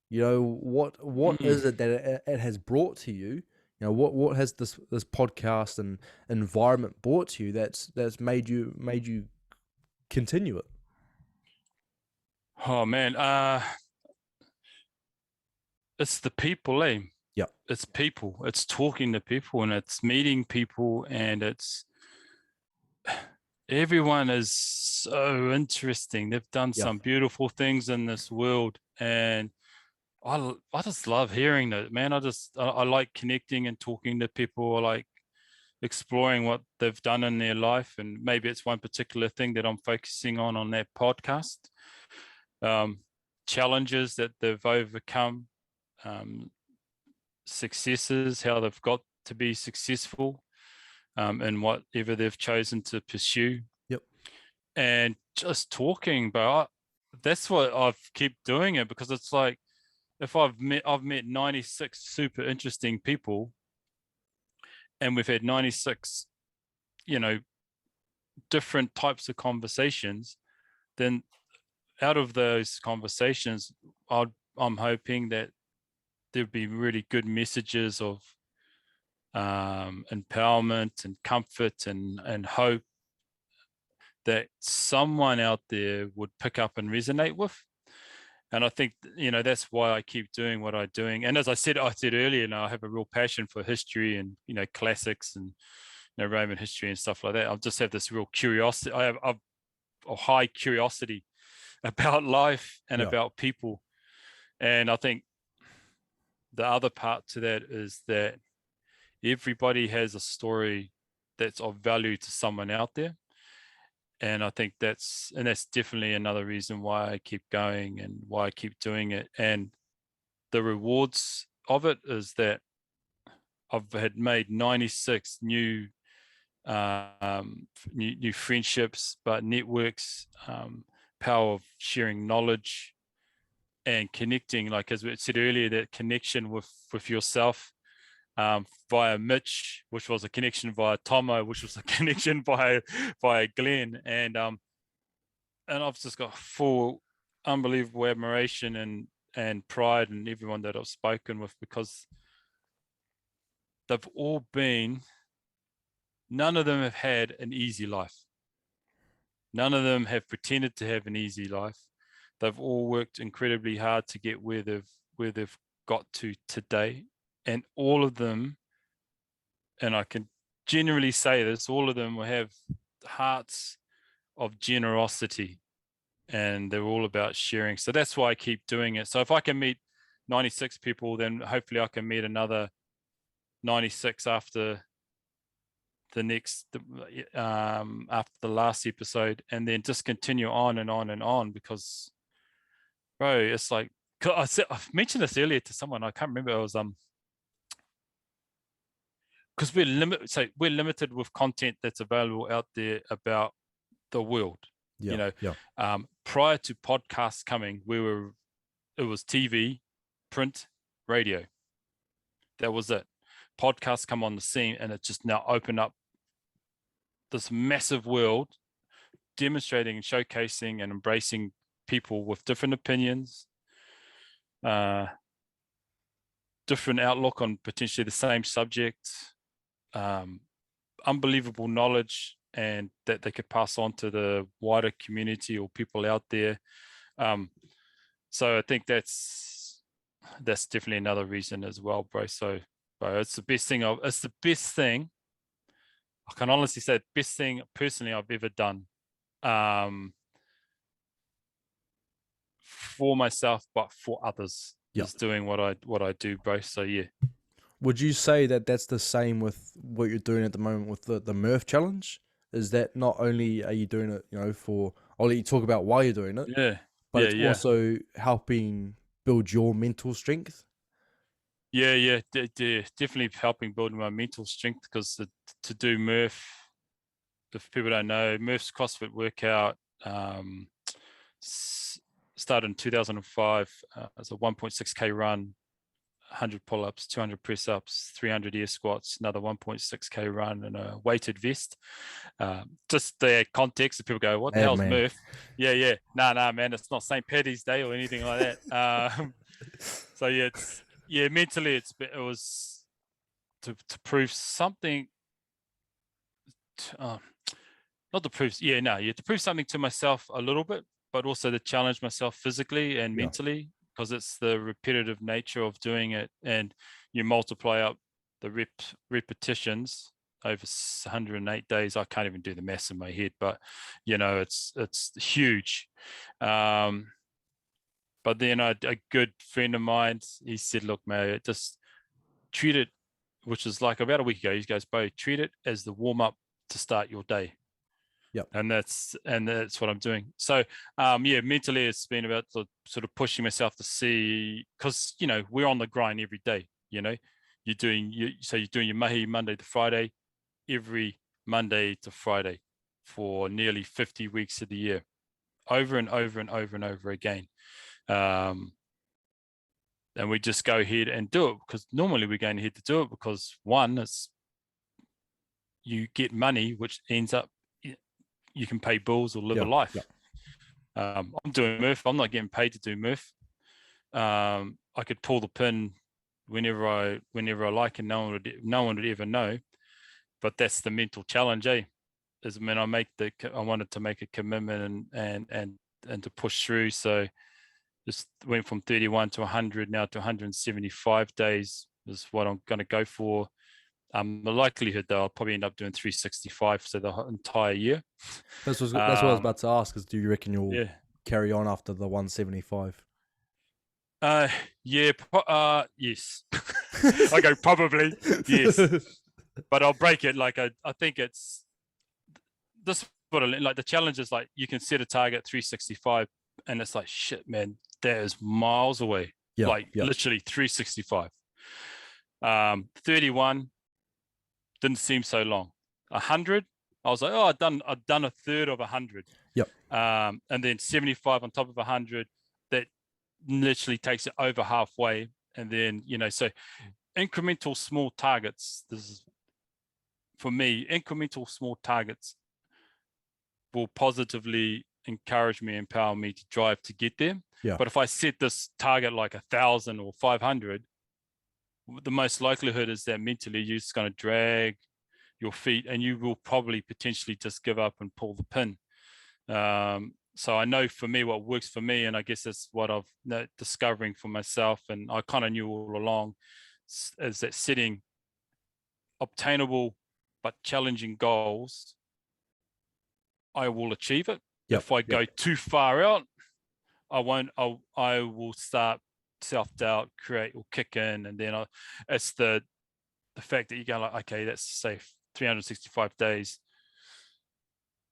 What Mm. is it that it has brought to you? What has this podcast and environment brought to you that's made you continue it? Oh man. It's the people, eh? Yeah, It's people. It's talking to people, and it's meeting people, and it's everyone is so interesting. They've done yeah, some beautiful things in this world, and I just love hearing that, man. I like connecting and talking to people. I like exploring what they've done in their life, and maybe it's one particular thing that I'm focusing on that podcast. Um, Challenges that they've overcome, um, successes, how they've got to be successful, in whatever they've chosen to pursue, yep, and just talking. But that's what I've keep doing it, because it's like, if I've met 96 super interesting people, and we've had 96, you know, different types of conversations, then out of those conversations, I'm hoping that there'd be really good messages of empowerment and comfort and hope that someone out there would pick up and resonate with. And I think, that's why I keep doing what I'm doing. And as I said earlier, I have a real passion for history and, classics and, Roman history and stuff like that. I just have this real curiosity. I have a high curiosity about life and yeah, about people. And I think the other part to that is that everybody has a story that's of value to someone out there. And I think that's definitely another reason why I keep going and why I keep doing it. And the rewards of it is that I've had made 96 new friendships, but networks, power of sharing knowledge and connecting, like as we said earlier, that connection with yourself, via Mitch, which was a connection via Tomo, which was a connection via Glenn, and I've just got full unbelievable admiration and pride in everyone that I've spoken with, because they've all been, none of them have had an easy life. None of them have pretended to have an easy life. They've all worked incredibly hard to get where they've got to today. And all of them, and I can generally say this, all of them will have hearts of generosity, and they're all about sharing. So that's why I keep doing it. So if I can meet 96 people, then hopefully I can meet another 96 after the next, after the last episode, and then just continue on and on and on, because, bro, it's like, I've mentioned this earlier to someone, I can't remember, it was, because we're limited with content that's available out there about the world. Prior to podcasts coming, it was TV, print, radio. That was it. Podcasts come on the scene, and it just now opened up this massive world, demonstrating and showcasing and embracing people with different opinions, different outlook on potentially the same subject, unbelievable knowledge, and that they could pass on to the wider community or people out there. So I think that's definitely another reason as well, bro. So, bro, it's the best thing. I can honestly say, the best thing personally I've ever done, for myself, but for others, is doing what I do, bro. So yeah. Would you say that that's the same with what you're doing at the moment with the Murph challenge? Is that not only are you doing it, I'll let you talk about why you're doing it, but it's also helping build your mental strength? Definitely helping build my mental strength, because to do Murph, if people don't know, Murph's CrossFit workout started in 2005 as a 1.6k run, 100 pull-ups, 200 press-ups, 300 air squats, another 1.6k run, and a weighted vest. Just the context, if people go, what the hell's Murph? Nah, man, it's not St. Paddy's Day or anything like that. So mentally, it was to prove something. To prove something to myself a little bit, but also to challenge myself physically and mentally, because it's the repetitive nature of doing it, and you multiply up the repetitions over 108 days. I can't even do the maths in my head, but it's huge. But then a good friend of mine, he said, look, mate, just treat it, which is like about a week ago, he goes, bro, treat it as the warm-up to start your day. And that's what I'm doing. So mentally, it's been about sort of pushing myself to see, because we're on the grind every day. You're doing your mahi Monday to Friday, every Monday to Friday for nearly 50 weeks of the year, over and over and over and over again. And we just go ahead and do it, because normally we're going ahead to do it because, one, it's you get money, which ends up you can pay bills or live a life. I'm doing Murph. I'm not getting paid to do Murph. I could pull the pin whenever I like, and no one would ever know. But that's the mental challenge, is when I wanted to make a commitment and to push through. So just went from 31 to 100, now to 175 days is what I'm going to go for. The likelihood, though, I'll probably end up doing 365, so the entire year. That's what I was about to ask, is do you reckon you'll carry on after the 175? Yes. I go probably, yes. But I'll break it. Like, I think it's this, like the challenge is like, you can set a target 365, and it's like, shit, man, that is miles away. Literally 365. 31 didn't seem so long. 100, I was like, oh, I've done a third of 100. And then 75 on top of 100, that literally takes it over halfway. And then so incremental small targets. This is, for me, incremental small targets will positively encourage me, empower me to drive to get there. Yeah. But if I set this target like 1,000 or 500, the most likelihood is that mentally you're just going to drag your feet, and you will probably potentially just give up and pull the pin. So I know for me what works for me, and I guess that's what I've discovering for myself, and I kind of knew all along, is that setting obtainable but challenging goals, I will achieve it. Yep. If I go too far out, I won't. I will start self-doubt or kick in, and then it's the fact that you go like, okay, that's say 365 days.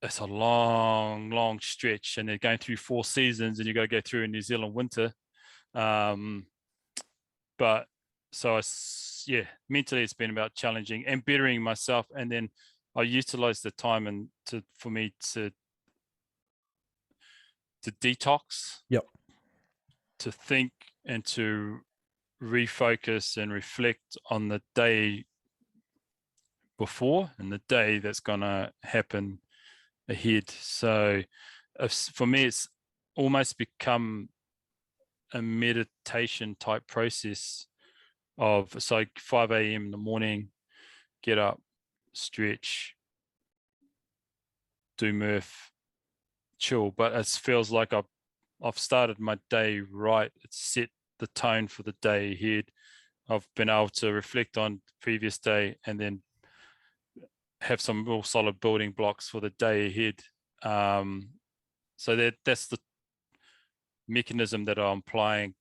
It's a long stretch, and they're going through 4 seasons, and you got to go through a New Zealand winter. But so mentally it's been about challenging and bettering myself, and then I utilize the time and for me to detox, to think and to refocus and reflect on the day before and the day that's gonna happen ahead. So for me, it's almost become a meditation type process of, it's like 5 a.m. in the morning, get up, stretch, do Murph, chill. But it feels like I've started my day right. It's set the tone for the day ahead. I've been able to reflect on the previous day and then have some real solid building blocks for the day ahead. So that's the mechanism that I'm applying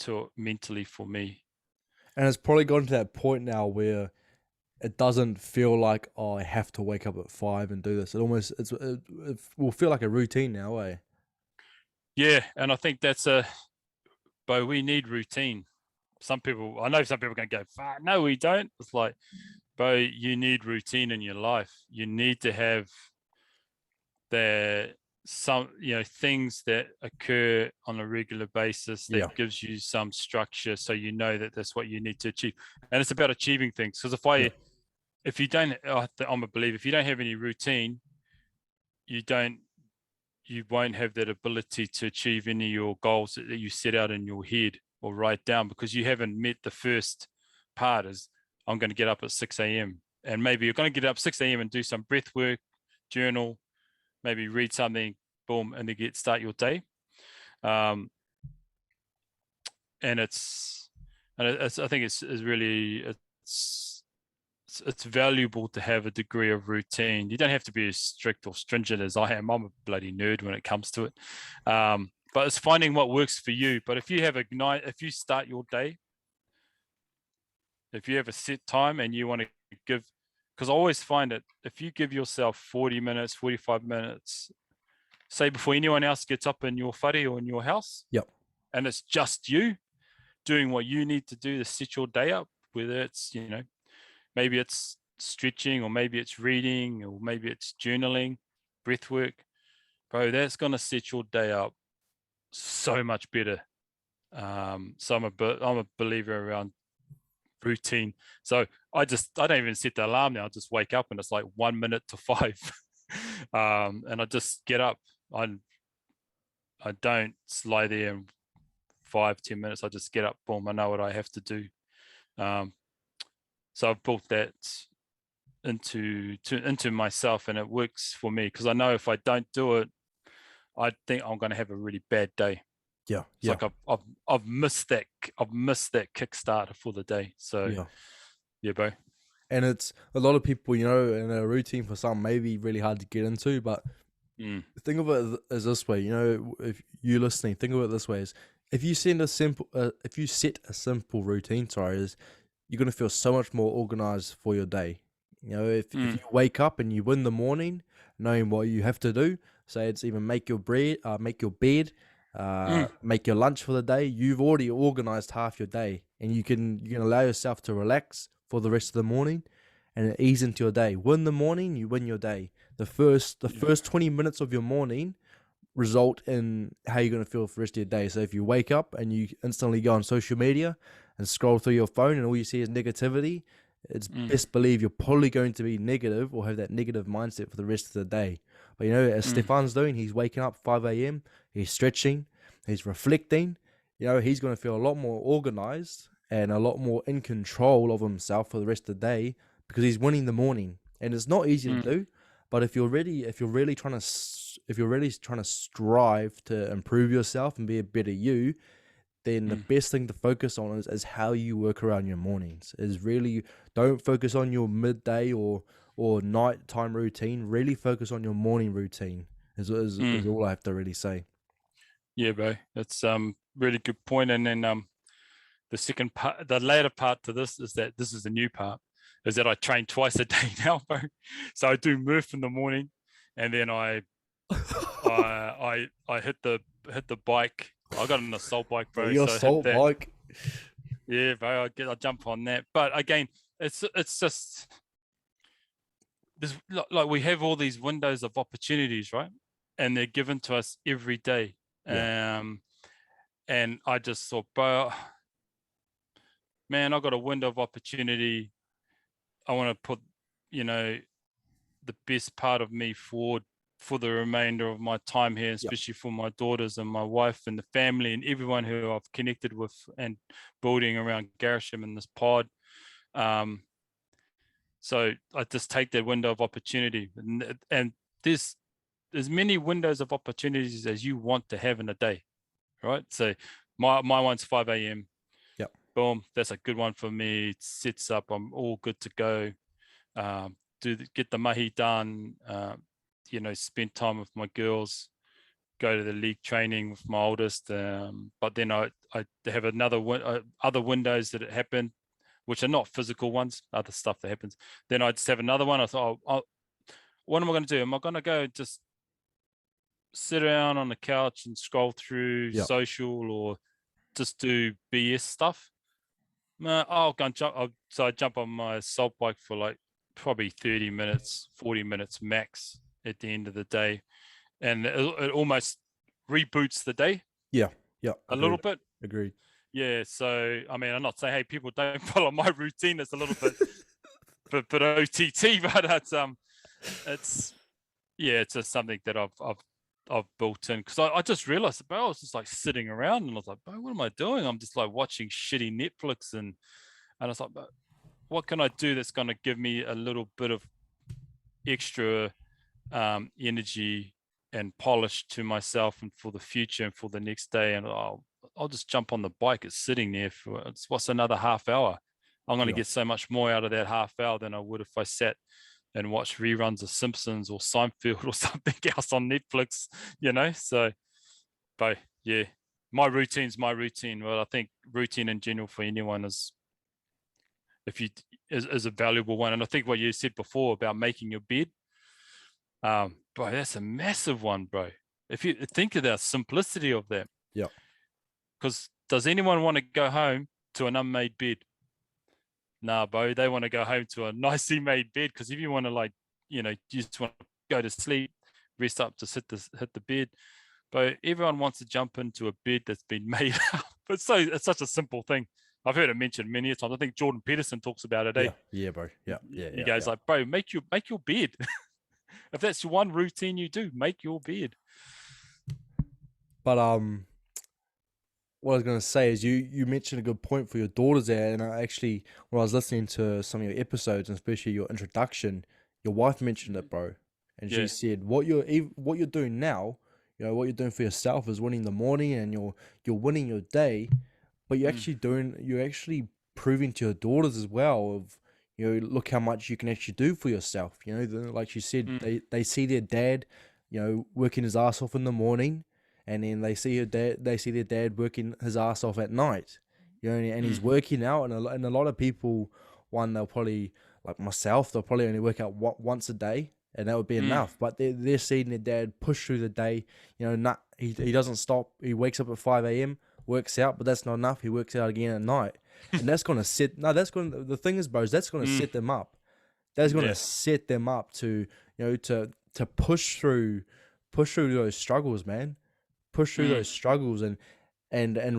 to mentally for me. And it's probably gotten to that point now where it doesn't feel like, oh, I have to wake up at 5 and do this. It will feel like a routine now, eh? Yeah, and I think but we need routine. I know some people are going to go, no, we don't. It's like, bro, you need routine in your life. You need to have things that occur on a regular basis that gives you some structure, so you know that that's what you need to achieve. And it's about achieving things. Because if you don't, I'm a believer, if you don't have any routine, you won't have that ability to achieve any of your goals that you set out in your head or write down, because you haven't met the first part, is I'm going to get up at 6 a.m. And maybe you're going to get up 6 a.m. and do some breath work, journal, maybe read something, boom, and then start your day. And I think it's really, it's valuable to have a degree of routine. You don't have to be as strict or stringent as I am. I'm a bloody nerd when it comes to it. But it's finding what works for you. But if you start your day, if you have a set time and you want to give, because I always find that if you give yourself 40 minutes, 45 minutes, say before anyone else gets up in your whare or in your house, and it's just you doing what you need to do to set your day up, whether it's, maybe it's stretching, or maybe it's reading, or maybe it's journaling, breath work, bro, that's going to set your day up so much better. So I'm a believer around routine. So I don't even set the alarm now. I just wake up and it's like 1 minute to 5. And I just get up. I don't lie there in 5-10 minutes. I just get up, boom, I know what I have to do. So I've built that into myself, and it works for me, because I know if I don't do it, I think I'm going to have a really bad day. It's like I've missed that kickstarter for the day. So yeah, bro. And it's a lot of people, and a routine for some may be really hard to get into, but think of it as this way, if you're listening, think of it this way: is if you set a simple routine, you're going to feel so much more organized for your day. If you wake up and you win the morning, knowing what you have to do, say it's even make your bed, make your lunch for the day, you've already organized half your day, and you can allow yourself to relax for the rest of the morning and ease into your day. Win the morning, you win your day. The first 20 minutes of your morning result in how you're going to feel for the rest of your day. So if you wake up and you instantly go on social media and scroll through your phone and all you see is negativity, it's best believe you're probably going to be negative or have that negative mindset for the rest of the day. But as Stefan's doing, he's waking up 5 a.m., he's stretching, he's reflecting, he's going to feel a lot more organized and a lot more in control of himself for the rest of the day because he's winning the morning. And it's not easy to do, but if you're really trying to strive to improve yourself and be a better you, then the best thing to focus on is how you work around your mornings. Is really don't focus on your midday or nighttime routine. Really focus on your morning routine. Is all I have to really say. Yeah, bro, that's really good point. And then the second part, the later part to this is that this is the new part, is that I train twice a day now, bro. So I do Murph in the morning, and then I hit the bike. I got an assault bike, bro. Your assault bike. Yeah, bro. I jump on that. But again, it's just there's like we have all these windows of opportunities, right? And they're given to us every day. Yeah. And I just thought, bro, man, I got a window of opportunity. I want to put, the best part of me forward for the remainder of my time here, especially for my daughters and my wife and the family and everyone who I've connected with and building around Garage Gym and this pod. So I just take that window of opportunity, and there's as many windows of opportunities as you want to have in a day, right? So my one's 5 a.m. Yep. Boom, that's a good one for me. It sets up, I'm all good to go. Get the mahi done, spend time with my girls, go to the league training with my oldest. But then I have other windows that happen, which are not physical ones, other stuff that happens. Then I just have another one. I thought, what am I going to do? Am I going to go just sit around on the couch and scroll through social or just do BS stuff? I'll go and jump. So I jump on my assault bike for like probably 30 minutes, 40 minutes max at the end of the day. And it almost reboots the day. Yeah. A little bit. Agreed. Yeah. So, I mean, I'm not saying, hey, people don't follow my routine. It's a little bit, but OTT, but it's just something that I've built in, because I just realized, bro, I was just like sitting around and I was like, bro, what am I doing? I'm just like watching shitty Netflix and I was like, but what can I do that's going to give me a little bit of extra energy and polish to myself and for the future and for the next day? And I'll just jump on the bike. It's sitting there for what's another half hour. I'm going to get so much more out of that half hour than I would if I sat and watch reruns of Simpsons or Seinfeld or something else on Netflix, So, but yeah, my routine's my routine. Well, I think routine in general for anyone is a valuable one. And I think what you said before about making your bed, bro, that's a massive one, bro. If you think of the simplicity of that. Yeah. Because does anyone want to go home to an unmade bed? Nah, bro, they want to go home to a nicely made bed, because if you want to you just want to go to sleep, rest up, just hit the bed. But everyone wants to jump into a bed that's been made up. But it's such a simple thing. I've heard it mentioned many times. I think Jordan Peterson talks about it. Yeah, bro. Yeah. He goes like, bro, make your bed. If that's one routine you do, make your bed. But what I was going to say is you mentioned a good point for your daughters there, and when I was listening to some of your episodes, and especially your introduction, your wife mentioned it, bro, and she said what you're doing now, what you're doing for yourself is winning the morning, and you're winning your day, but you're actually proving to your daughters as well of look how much you can actually do for yourself. Like she said, they see their dad, working his ass off in the morning. And then they see their dad working his ass off at night, and he's working out. And a lot of people, they'll probably, like myself, they'll probably only work out once a day, and that would be enough. But they're seeing their dad push through the day. He doesn't stop. He wakes up at 5 a.m., works out, but that's not enough. He works out again at night, and that's gonna set. No, that's going. The thing is, bros, that's gonna set them up. That's gonna set them up to to push through push through those struggles, man. Push through Mm, those struggles and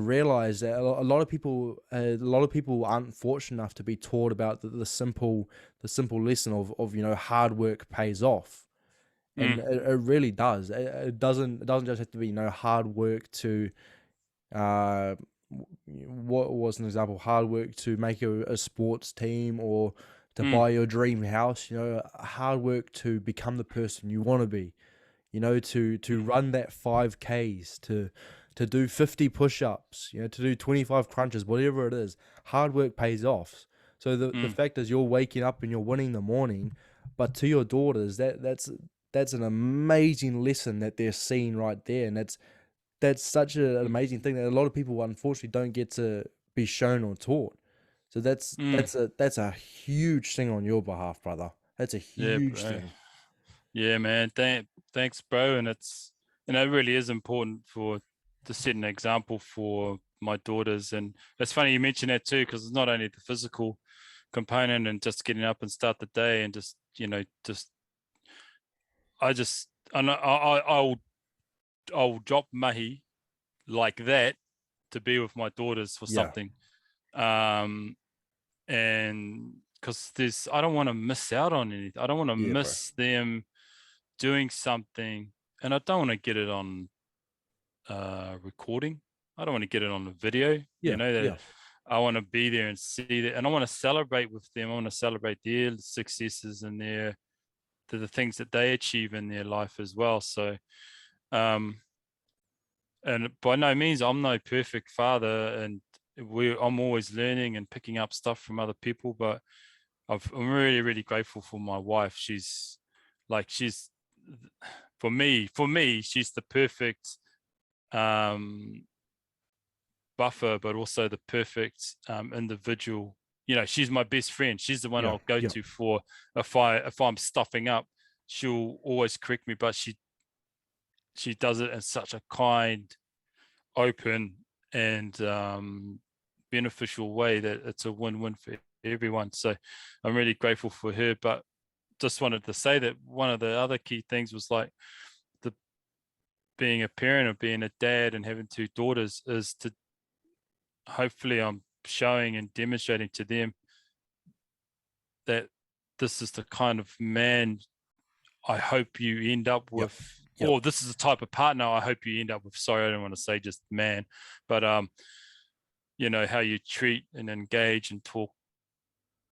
realize that a lot of people aren't fortunate enough to be taught about the simple lesson of hard work pays off. And mm, it really does. It doesn't just have to be hard work to uh what was an example, hard work to make a sports team or to mm, buy your dream house. Hard work to become the person you want to be, to run that 5Ks, to do 50 push-ups, to do 25 crunches, whatever it is. Hard work pays off. So the mm, fact is, you're waking up and you're winning the morning, but to your daughters, that's an amazing lesson that they're seeing right there. And that's such an mm, amazing thing that a lot of people unfortunately don't get to be shown or taught. So that's mm. that's a that's a huge thing on your behalf, brother. That's a Yeah, huge bro. thing. Yeah, man. Thanks, bro. And it really is important to set an example for my daughters. And it's funny you mentioned that too, because it's not only the physical component and just getting up and start the day and just I'll drop mahi like that to be with my daughters for Yeah, something. And because I don't want to miss out on anything. I don't want to yeah, bro. miss them doing something, and I don't want to get it on recording. I don't want to get it on the video. Yeah, That yeah, I want to be there and see that, and I want to celebrate with them. I want to celebrate their successes and the things that they achieve in their life as well. So, and by no means I'm no perfect father, and I'm always learning and picking up stuff from other people. But I'm really, really grateful for my wife. She's for me, she's the perfect buffer, but also the perfect individual. She's my best friend. She's the one yeah, I'll go yeah, to for if I'm stuffing up. She'll always correct me, but she does it in such a kind, open, and beneficial way that it's a win-win for everyone. So I'm really grateful for her. But just wanted to say that one of the other key things was like the being a parent or being a dad and having two daughters is to hopefully I'm showing and demonstrating to them that this is the kind of man I hope you end up yeah, with, yeah, or this is the type of partner I hope you end up with. Sorry, I don't want to say just man, but how you treat and engage and talk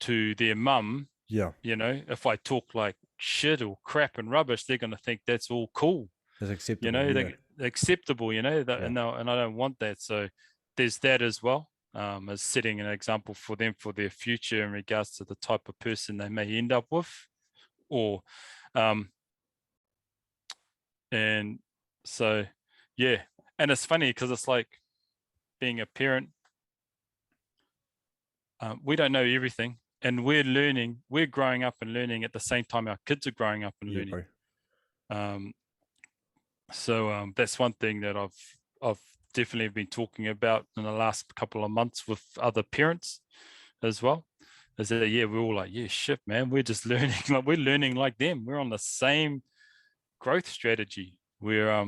to their mum. yeah. If I talk like shit or crap and rubbish, they're going to think that's all cool. That's acceptable. Yeah, They're acceptable. yeah. And I don't want that. So there's that as well. As setting an example for them for their future in regards to the type of person they may end up with, or and so yeah. And it's funny because it's like being a parent. We don't know everything, and we're growing up and learning at the same time our kids are growing up and Yeah, learning. bro. So that's one thing that I've definitely been talking about in the last couple of months with other parents as well. Is that we're all like, yeah, shit, man, we're just learning, like we're learning like them. We're on the same growth strategy. We're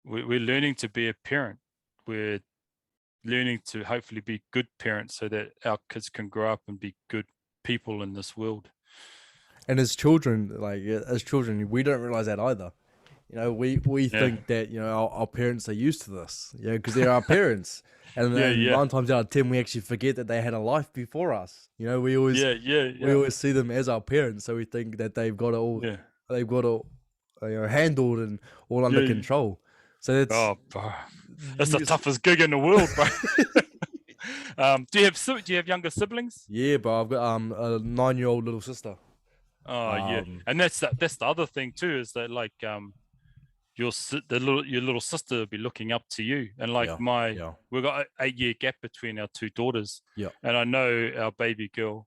learning to be a parent. We're learning to hopefully be good parents so that our kids can grow up and be good people in this world. And as children, we don't realize that either. We Yeah, think that our parents are used to this, because they're our parents, and yeah, and yeah, 9 times out of 10 we actually forget that they had a life before us. We always yeah, yeah, we yeah, always see them as our parents, so we think that yeah, they've got it handled and all under yeah. control. So that's Oh, bro, that's the you, toughest gig in the world, bro. Do you have younger siblings? yeah, bro. I've got a 9-year-old little sister. Oh, yeah, Um, and that's the other thing too, is that like your little sister will be looking up to you, and like yeah, yeah, we've got an 8-year gap between our two daughters, yeah, and I know our baby girl,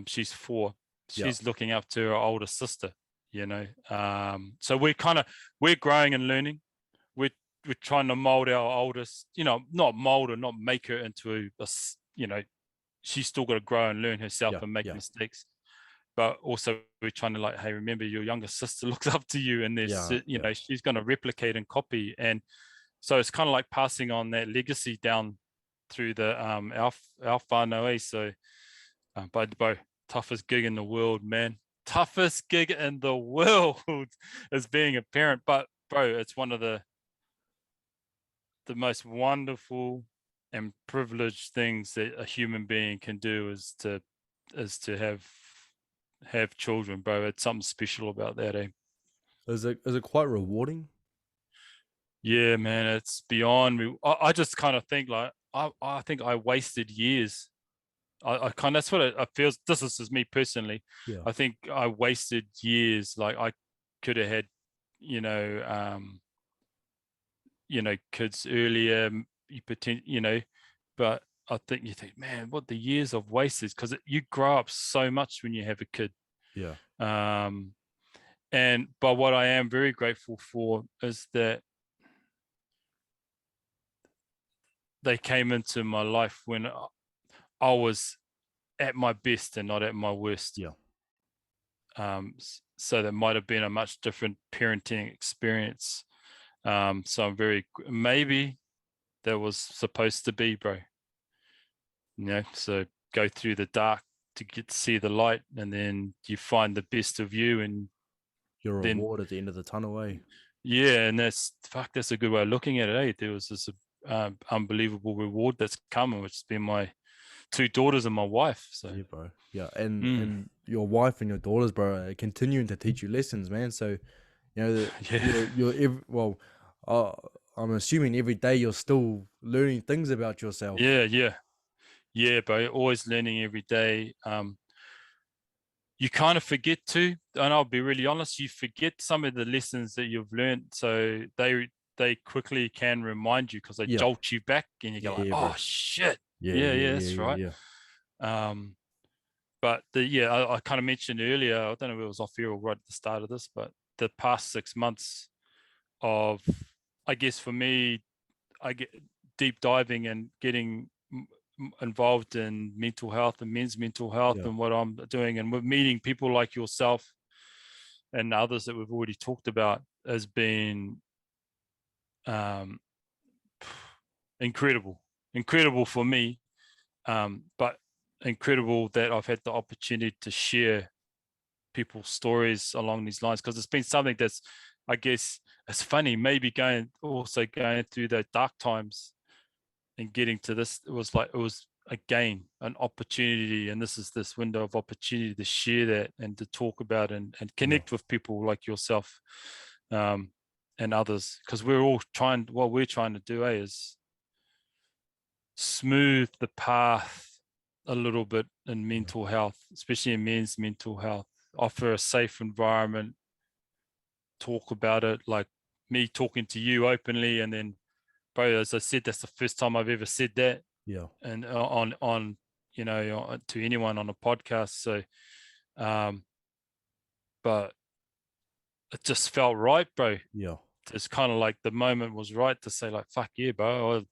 she's 4, yeah. she's looking up to her older sister, so we're growing and learning. We're trying to mold our oldest, not mold or not make her into she's still got to grow and learn herself Yeah, and make yeah, mistakes. but also we're trying to like, hey, remember your younger sister looks up to you, and there's know, she's going to replicate and copy. And so it's kind of like passing on that legacy down through the our whānau. So but bro, toughest gig in the world, man. Toughest gig in the world is being a parent. But bro, it's one of the most wonderful and privileged things that a human being can do is to have children, bro. It's something special about that, eh? Is it quite rewarding? Yeah, man, it's beyond me. I just kind of think like I think I wasted years. I kind of, that's what it feels. This is just me personally. Yeah. I think I wasted years. Like I could have had, you know, kids earlier, but I think you think, man, what the years of wasted, because you grow up so much when you have a kid. Yeah. But what I am very grateful for is that they came into my life when I was at my best and not at my worst. Yeah. So that might have been a much different parenting experience. So I'm maybe that was supposed to be, bro. So go through the dark to get to see the light, and then you find the best of you, and your reward at the end of the tunnel, eh? Yeah, and that's a good way of looking at it, eh? There was this unbelievable reward that's coming, which has been my 2 daughters and my wife. So yeah, bro. Yeah, and your wife and your daughters, bro, are continuing to teach you lessons, man. So, I'm assuming every day you're still learning things about yourself. Yeah, bro. Always learning every day. You kind of forget to, and I'll be really honest, you forget some of the lessons that you've learned. So they quickly can remind you because they jolt you back, and you go like, oh shit. Yeah, that's right. But I kind of mentioned earlier, I don't know if it was off air or right at the start of this, but the past 6 months of, I guess for me, I get deep diving and getting involved in mental health and men's mental health and what I'm doing, and we're meeting people like yourself and others that we've already talked about, has been incredible for me, but incredible that I've had the opportunity to share people's stories along these lines, because it's been something that's, I guess it's funny, maybe going through those dark times and getting to this, it was again an opportunity, and this is this window of opportunity to share that and to talk about and connect with people like yourself and others, because what we're trying to do is smooth the path a little bit in mental health, especially in men's mental health, offer a safe environment, talk about it, like me talking to you openly, and then, bro, as I said, that's the first time I've ever said that. Yeah. And on to anyone on a podcast. So, but it just felt right, bro. Yeah. It's kind of like the moment was right to say like, fuck yeah, bro.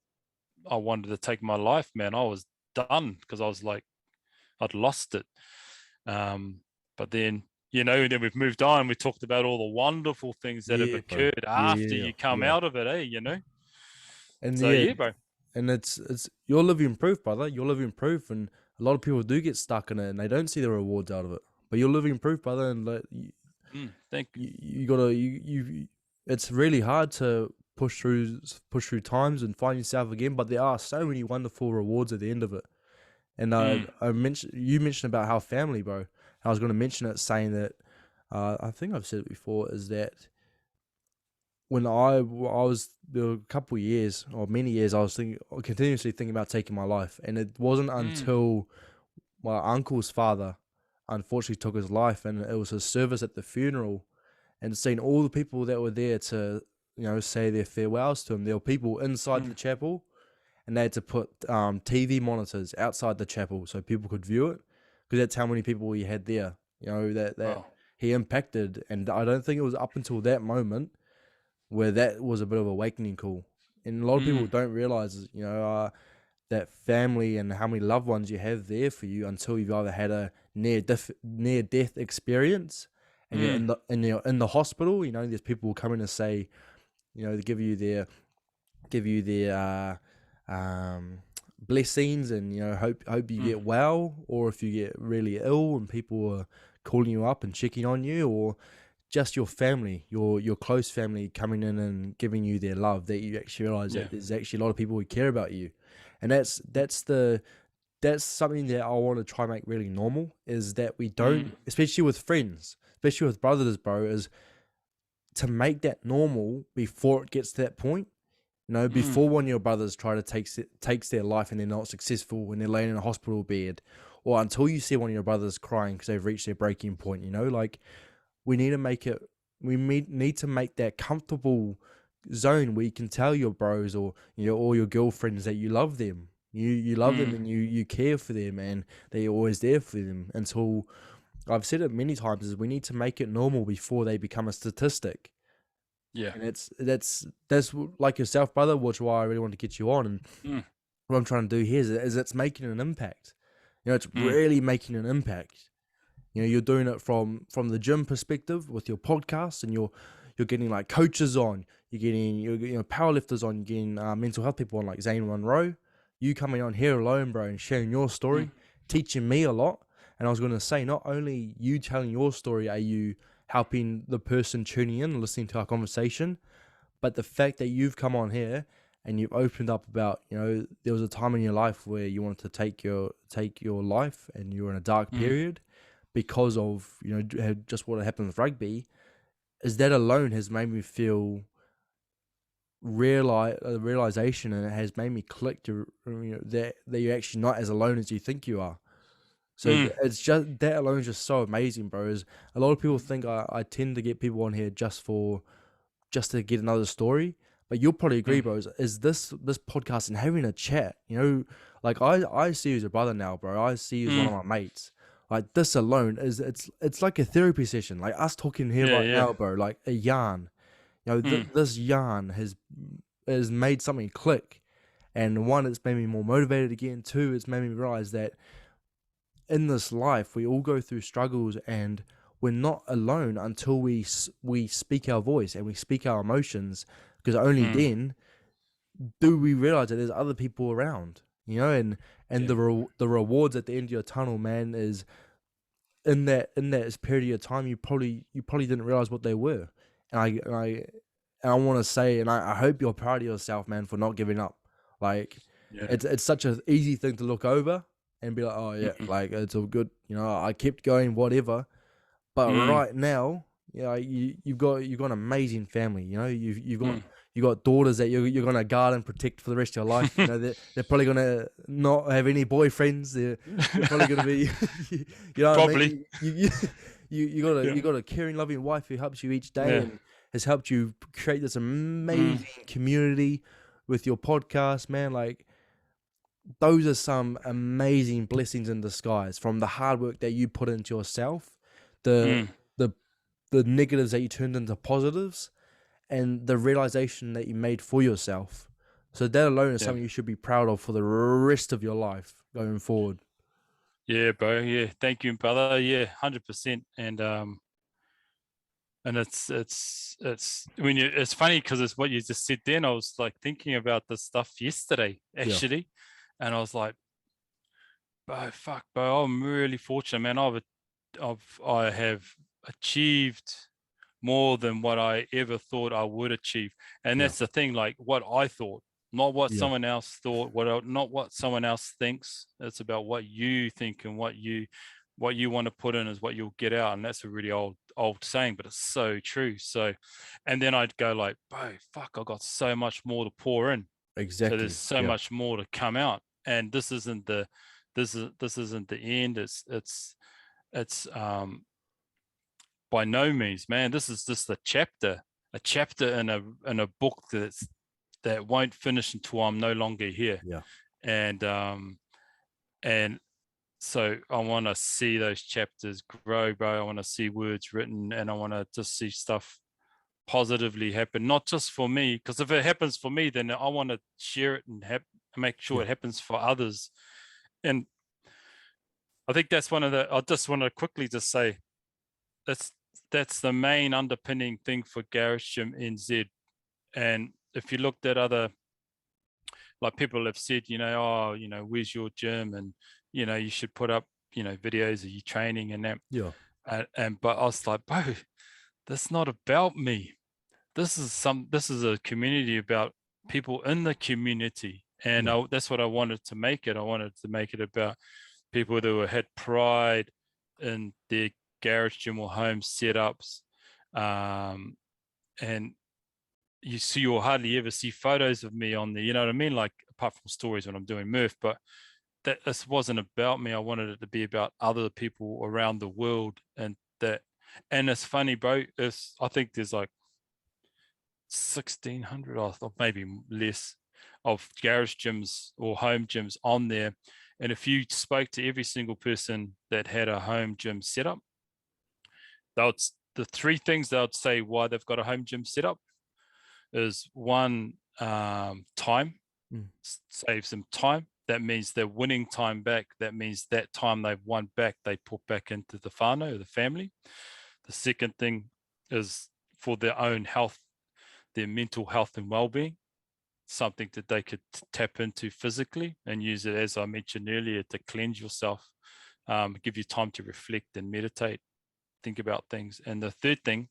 I wanted to take my life, man. I was done because I was like, I'd lost it. But then, then we've moved on. We talked about all the wonderful things that have occurred after you come out of it, And so, bro. And it's you're living proof, brother. You're living proof, and a lot of people do get stuck in it, and they don't see the rewards out of it. But you're living proof, brother, and like, thank you. You gotta it's really hard to push through times and find yourself again. But there are so many wonderful rewards at the end of it. And you mentioned about how family, bro. I was going to mention it, saying that I think I've said it before, is that when I was, there were a couple of years or many years, I was continuously thinking about taking my life, and it wasn't until my uncle's father unfortunately took his life, and it was his service at the funeral, and seeing all the people that were there to say their farewells to him. There were people inside the chapel, and they had to put TV monitors outside the chapel so people could view it, because that's how many people he had there. That he impacted, and I don't think it was up until that moment where that was a bit of a awakening call. And a lot of people don't realize, that family and how many loved ones you have there for you until you've either had a near death experience and you're Mm. in the hospital. There's people who come in and say, they give you their blessings and hope you Mm. get well, or if you get really ill and people are calling you up and checking on you, or just your family, your close family coming in and giving you their love, that you actually realize Yeah. that there's actually a lot of people who care about you. And that's something that I want to try and make really normal, is that we don't, especially with friends, especially with brothers, bro, is to make that normal before it gets to that point. Before one of your brothers try to takes their life and they're not successful and they're laying in a hospital bed, or until you see one of your brothers crying because they've reached their breaking point. Like, we need to make it. We need to make that comfortable zone where you can tell your bros or all your girlfriends that you love them. You love them and you care for them and that you're always there for them. Until, I've said it many times, is we need to make it normal before they become a statistic. Yeah. And that's like yourself, brother, which is why I really want to get you on. And what I'm trying to do here is it's making an impact. It's really making an impact. You're doing it from the gym perspective with your podcast, and you're getting like coaches on, you're getting powerlifters on, you're getting mental health people on, like Zane Monroe. You coming on here alone, bro, and sharing your story, teaching me a lot. And I was going to say, not only you telling your story are you helping the person tuning in and listening to our conversation, but the fact that you've come on here and you've opened up about, there was a time in your life where you wanted to take your life and you were in a dark period because of, just what happened with rugby, is that alone has made me feel realization, and it has made me click to, that you're actually not as alone as you think you are. So it's just, that alone is just so amazing, bro. Is a lot of people think I tend to get people on here just to get another story, but you'll probably agree, bro. Is this podcast and having a chat? Like I see you as a brother now, bro. I see you as one of my mates. Like, this alone is it's like a therapy session. Like us talking here now, bro. Like a yarn. This yarn has made something click, and one, it's made me more motivated again. Two, it's made me realize that in this life, we all go through struggles, and we're not alone until we speak our voice and we speak our emotions, because only then do we realize that there's other people around, and the rewards at the end of your tunnel, man, is in that period of your time, you probably didn't realize what they were. And I want to say, and I hope you're proud of yourself, man, for not giving up. Like, it's such an easy thing to look over and be like, oh yeah, like, it's all good. I kept going, whatever. But right now, you've got an amazing family. You've got daughters that you're gonna guard and protect for the rest of your life. They're probably gonna not have any boyfriends. They're probably gonna be, Probably. I mean? You got a caring, loving wife who helps you each day and has helped you create this amazing community with your podcast, man. Like, those are some amazing blessings in disguise from the hard work that you put into yourself, the negatives that you turned into positives, and the realization that you made for yourself. So that alone is something you should be proud of for the rest of your life going forward. Yeah, bro. Yeah, thank you, brother. Yeah, 100%. And it's funny because it's what you just said then. I was like thinking about this stuff yesterday, actually, and I was like, bro, I'm really fortunate, man. I have achieved more than what I ever thought I would achieve, and that's the thing. Like, what I thought, not what someone else thought, not what someone else thinks. It's about what you think, and what you want to put in is what you'll get out. And that's a really old saying, but it's so true. So, and then I'd go like, bro, fuck, I got so much more to pour in. Exactly. So there's so much more to come out, and this isn't the end. It's by no means, man. This is just a chapter in a book that won't finish until I'm no longer here. And so I want to see those chapters grow, bro. I want to see words written, and I want to just see stuff positively happen, not just for me, because if it happens for me, then I want to share it and make sure Yeah. it happens for others. And I think that's one of the, I just want to quickly just say, that's the main underpinning thing for GarageGymNZ. And if you looked at other, like people have said, oh, where's your gym? And, you should put up, videos of you training and that. Yeah. But I was like, bro, that's not about me. This is a community about people in the community. And Yeah. that's what I wanted to make it. I wanted to make it about people that had pride in their garage gym or home setups. And you'll hardly ever see photos of me on there, you know what I mean? Like, apart from stories when I'm doing Murph, but this wasn't about me. I wanted it to be about other people around the world. And it's funny, bro, I think there's like 1,600 or maybe less of garage gyms or home gyms on there. And if you spoke to every single person that had a home gym setup, the three things they would say why they've got a home gym setup is one, time. Saves them time. That means they're winning time back. That means that time they've won back, they put back into the whānau, the family. The second thing is for their own health, their mental health and well-being, something that they could tap into physically and use it, as I mentioned earlier, to cleanse yourself, give you time to reflect and meditate, think about things. And the third thing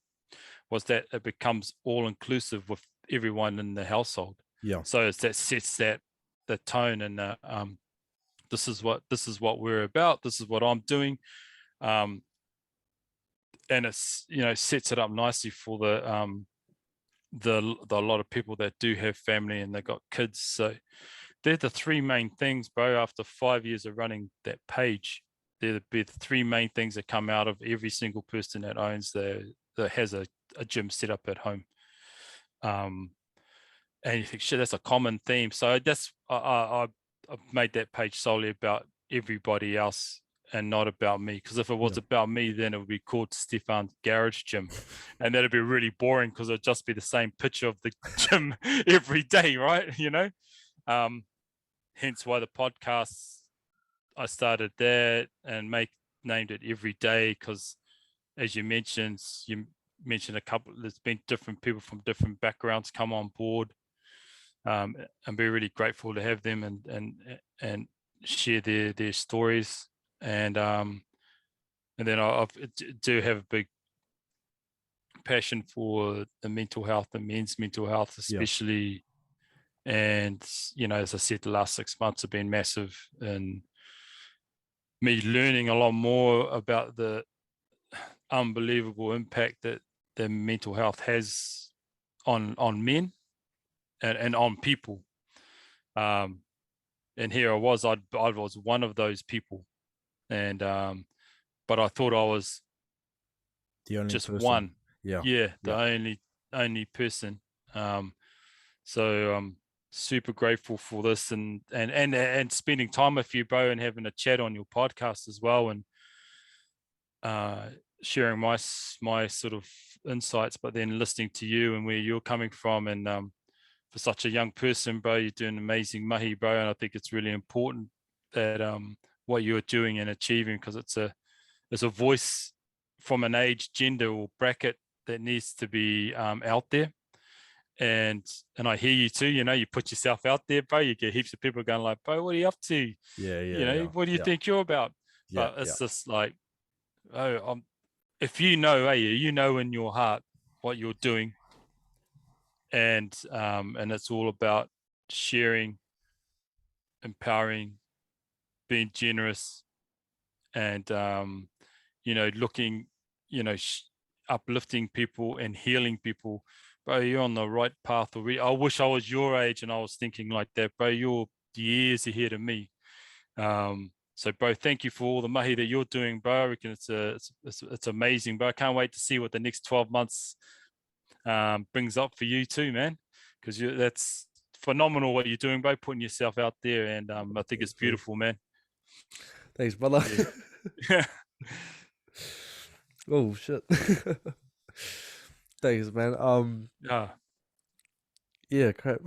was that it becomes all-inclusive with everyone in the household. Yeah. So that sets the tone, and this is what we're about. This is what I'm doing, and it's sets it up nicely for the lot of people that do have family and they got kids. So they're the three main things, bro. After 5 years of running that page, they're the three main things that come out of every single person that has a gym set up at home. And you think, shit, that's a common theme. So that's I've made that page solely about everybody else and not about me. Because if it was about me, then it would be called Stefan's Garage Gym, and that'd be really boring because it'd just be the same picture of the gym every day, right? Hence why the podcast, I started that and named it Every Day, because as you mentioned a couple, there's been different people from different backgrounds come on board. And be really grateful to have them and share their stories. And then I do have a big passion for the mental health and men's mental health, especially. And as I said, the last 6 months have been massive, and me learning a lot more about the unbelievable impact that their mental health has on men and on people. And here I was one of those people, and but I thought I was the only just person. one. The only person. So I'm super grateful for this, and spending time with you, bro, and having a chat on your podcast as well, and sharing my sort of insights, but then listening to you and where you're coming from. And for such a young person, bro, you're doing amazing mahi, bro, and I think it's really important that what you're doing and achieving, because it's a voice from an age, gender, or bracket that needs to be out there. And I hear you too. You put yourself out there, bro. You get heaps of people going like, "Bro, what are you up to? What do you think you're about?" But it's just like, oh, if you know in your heart what you're doing, and it's all about sharing, empowering, being generous, and looking, uplifting people and healing people, bro. You're on the right path already. I wish I was your age and I was thinking like that, bro. You're years ahead of me. So, bro, thank you for all the mahi that you're doing, bro. I reckon it's amazing, bro. I can't wait to see what the next 12 months brings up for you too, man, because that's phenomenal what you're doing, bro, putting yourself out there. And I think it's beautiful, man. Thanks, brother. Yeah. Oh shit. Thanks, man. Yeah, crap.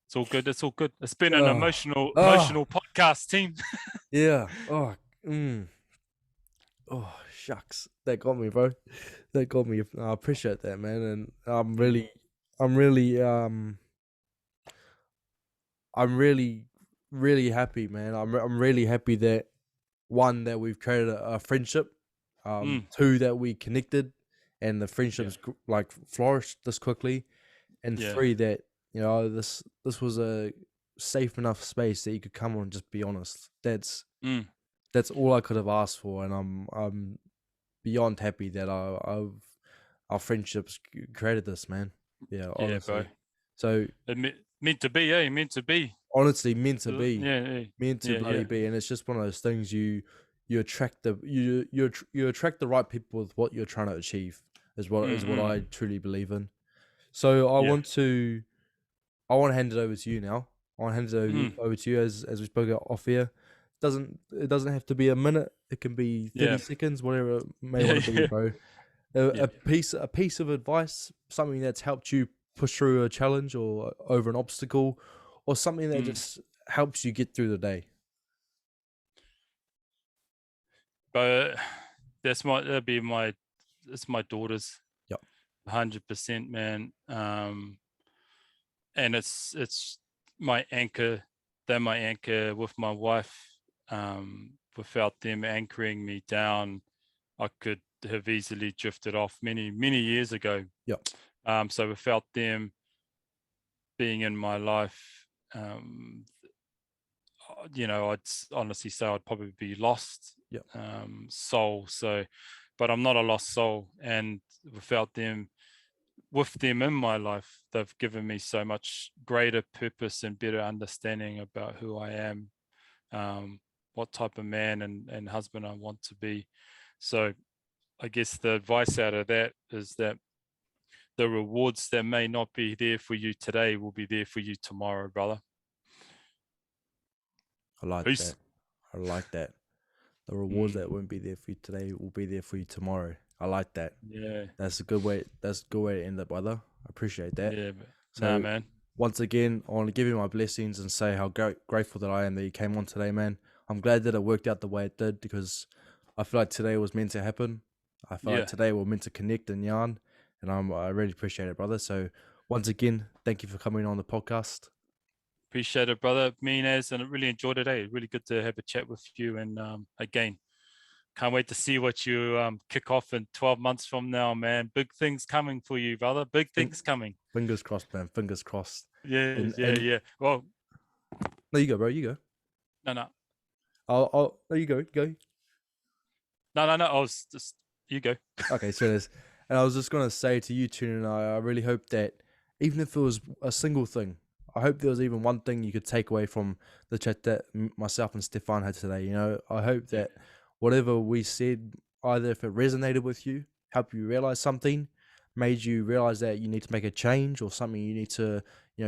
It's all good. It's all good. It's been an Oh, emotional podcast, team. yeah. Oh, shucks. That got me, bro. That got me. I appreciate that, man. And I'm really, I'm really, really happy, man. I'm really happy that one, that we've created a friendship, two, that we connected, and the friendship's like flourished this quickly, and three, that this was a safe enough space that you could come on and just be honest. That's all I could have asked for, and I'm beyond happy that our friendships created this, man. Yeah, honestly. Bro. So meant to be, eh? Meant to be. Honestly, meant to be. Yeah. Meant to bloody be, and it's just one of those things. You attract you attract the right people with what you're trying to achieve. Is what I truly believe in. So I want to hand it over to you now. I want to hand it over to you as we spoke about off air. It doesn't have to be a minute. It can be 30 seconds, whatever it may want to be, bro. A piece of advice, something that's helped you push through a challenge or over an obstacle, or something that just helps you get through the day. But it's my daughters. Yep. 100%, man. And it's my anchor. They're my anchor with my wife. Without them anchoring me down, I could have easily drifted off many years ago. Yep. So without them being in my life, I'd honestly say I'd probably be lost. Yep. Soul. So, but I'm not a lost soul, and without them, with them in my life, they've given me so much greater purpose and better understanding about who I am, what type of man and husband I want to be. So I guess the advice out of that is that the rewards that may not be there for you today will be there for you tomorrow, brother. I like that. I like that. The rewards that won't be there for you today will be there for you tomorrow. I like that. Yeah. That's a good way. That's a good way to end it, brother. I appreciate that. Yeah. So, man. Once again, I want to give you my blessings and say how grateful that I am that you came on today, man. I'm glad that it worked out the way it did, because I feel like today was meant to happen. I feel like today we're meant to connect and yarn, and I really appreciate it, brother. So once again, thank you for coming on the podcast. Appreciate it, brother. Me and I really enjoyed it. Really good to have a chat with you. And again, can't wait to see what you kick off in 12 months from now, man. Big things coming for you, brother. Big things coming. Fingers crossed, man. Fingers crossed. Yeah. Well, no, you go, bro. You go. No. No, you go. Go. No. I was just, you go. Okay, so there's, and I was just gonna say to you, Tune, and I really hope that even if it was a single thing, I hope there was even one thing you could take away from the chat that myself and Stefan had today. I hope that whatever we said, either if it resonated with you, helped you realize something, made you realize that you need to make a change, or something you need to,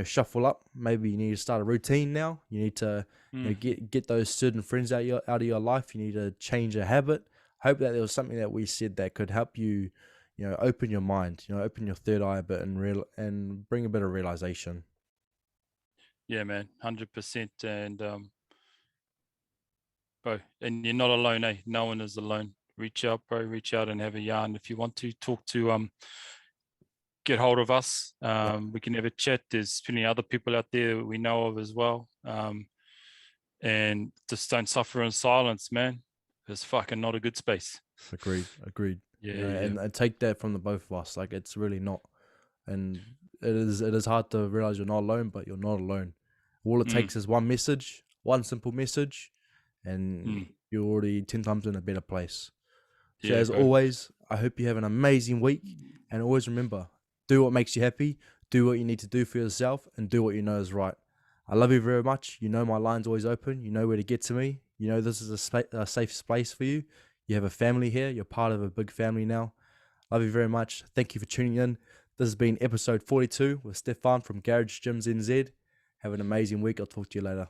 shuffle up. Maybe you need to start a routine now. You need to get those certain friends out of your life. You need to change a habit. I hope that there was something that we said that could help you, open your mind, open your third eye a bit and bring a bit of realization. Yeah, man, 100%. And bro, and you're not alone, eh? No one is alone. Reach out, bro. Reach out and have a yarn if you want to. Talk to get hold of us. We can have a chat. There's plenty of other people out there that we know of as well. And just don't suffer in silence, man. It's fucking not a good space. Agreed. Yeah, And take that from the both of us. Like, it's really not. And it is hard to realize you're not alone, but you're not alone. All it takes is one message, one simple message, and you're already 10 times in a better place. So as always, I hope you have an amazing week, and always remember, do what makes you happy, do what you need to do for yourself, and do what you know is right. I love you very much. You know my line's always open. You know where to get to me. You know this is a safe space for you. You have a family here. You're part of a big family now. Love you very much. Thank you for tuning in. This has been episode 42 with Stefan from GarageGymNZ. Have an amazing week. I'll talk to you later.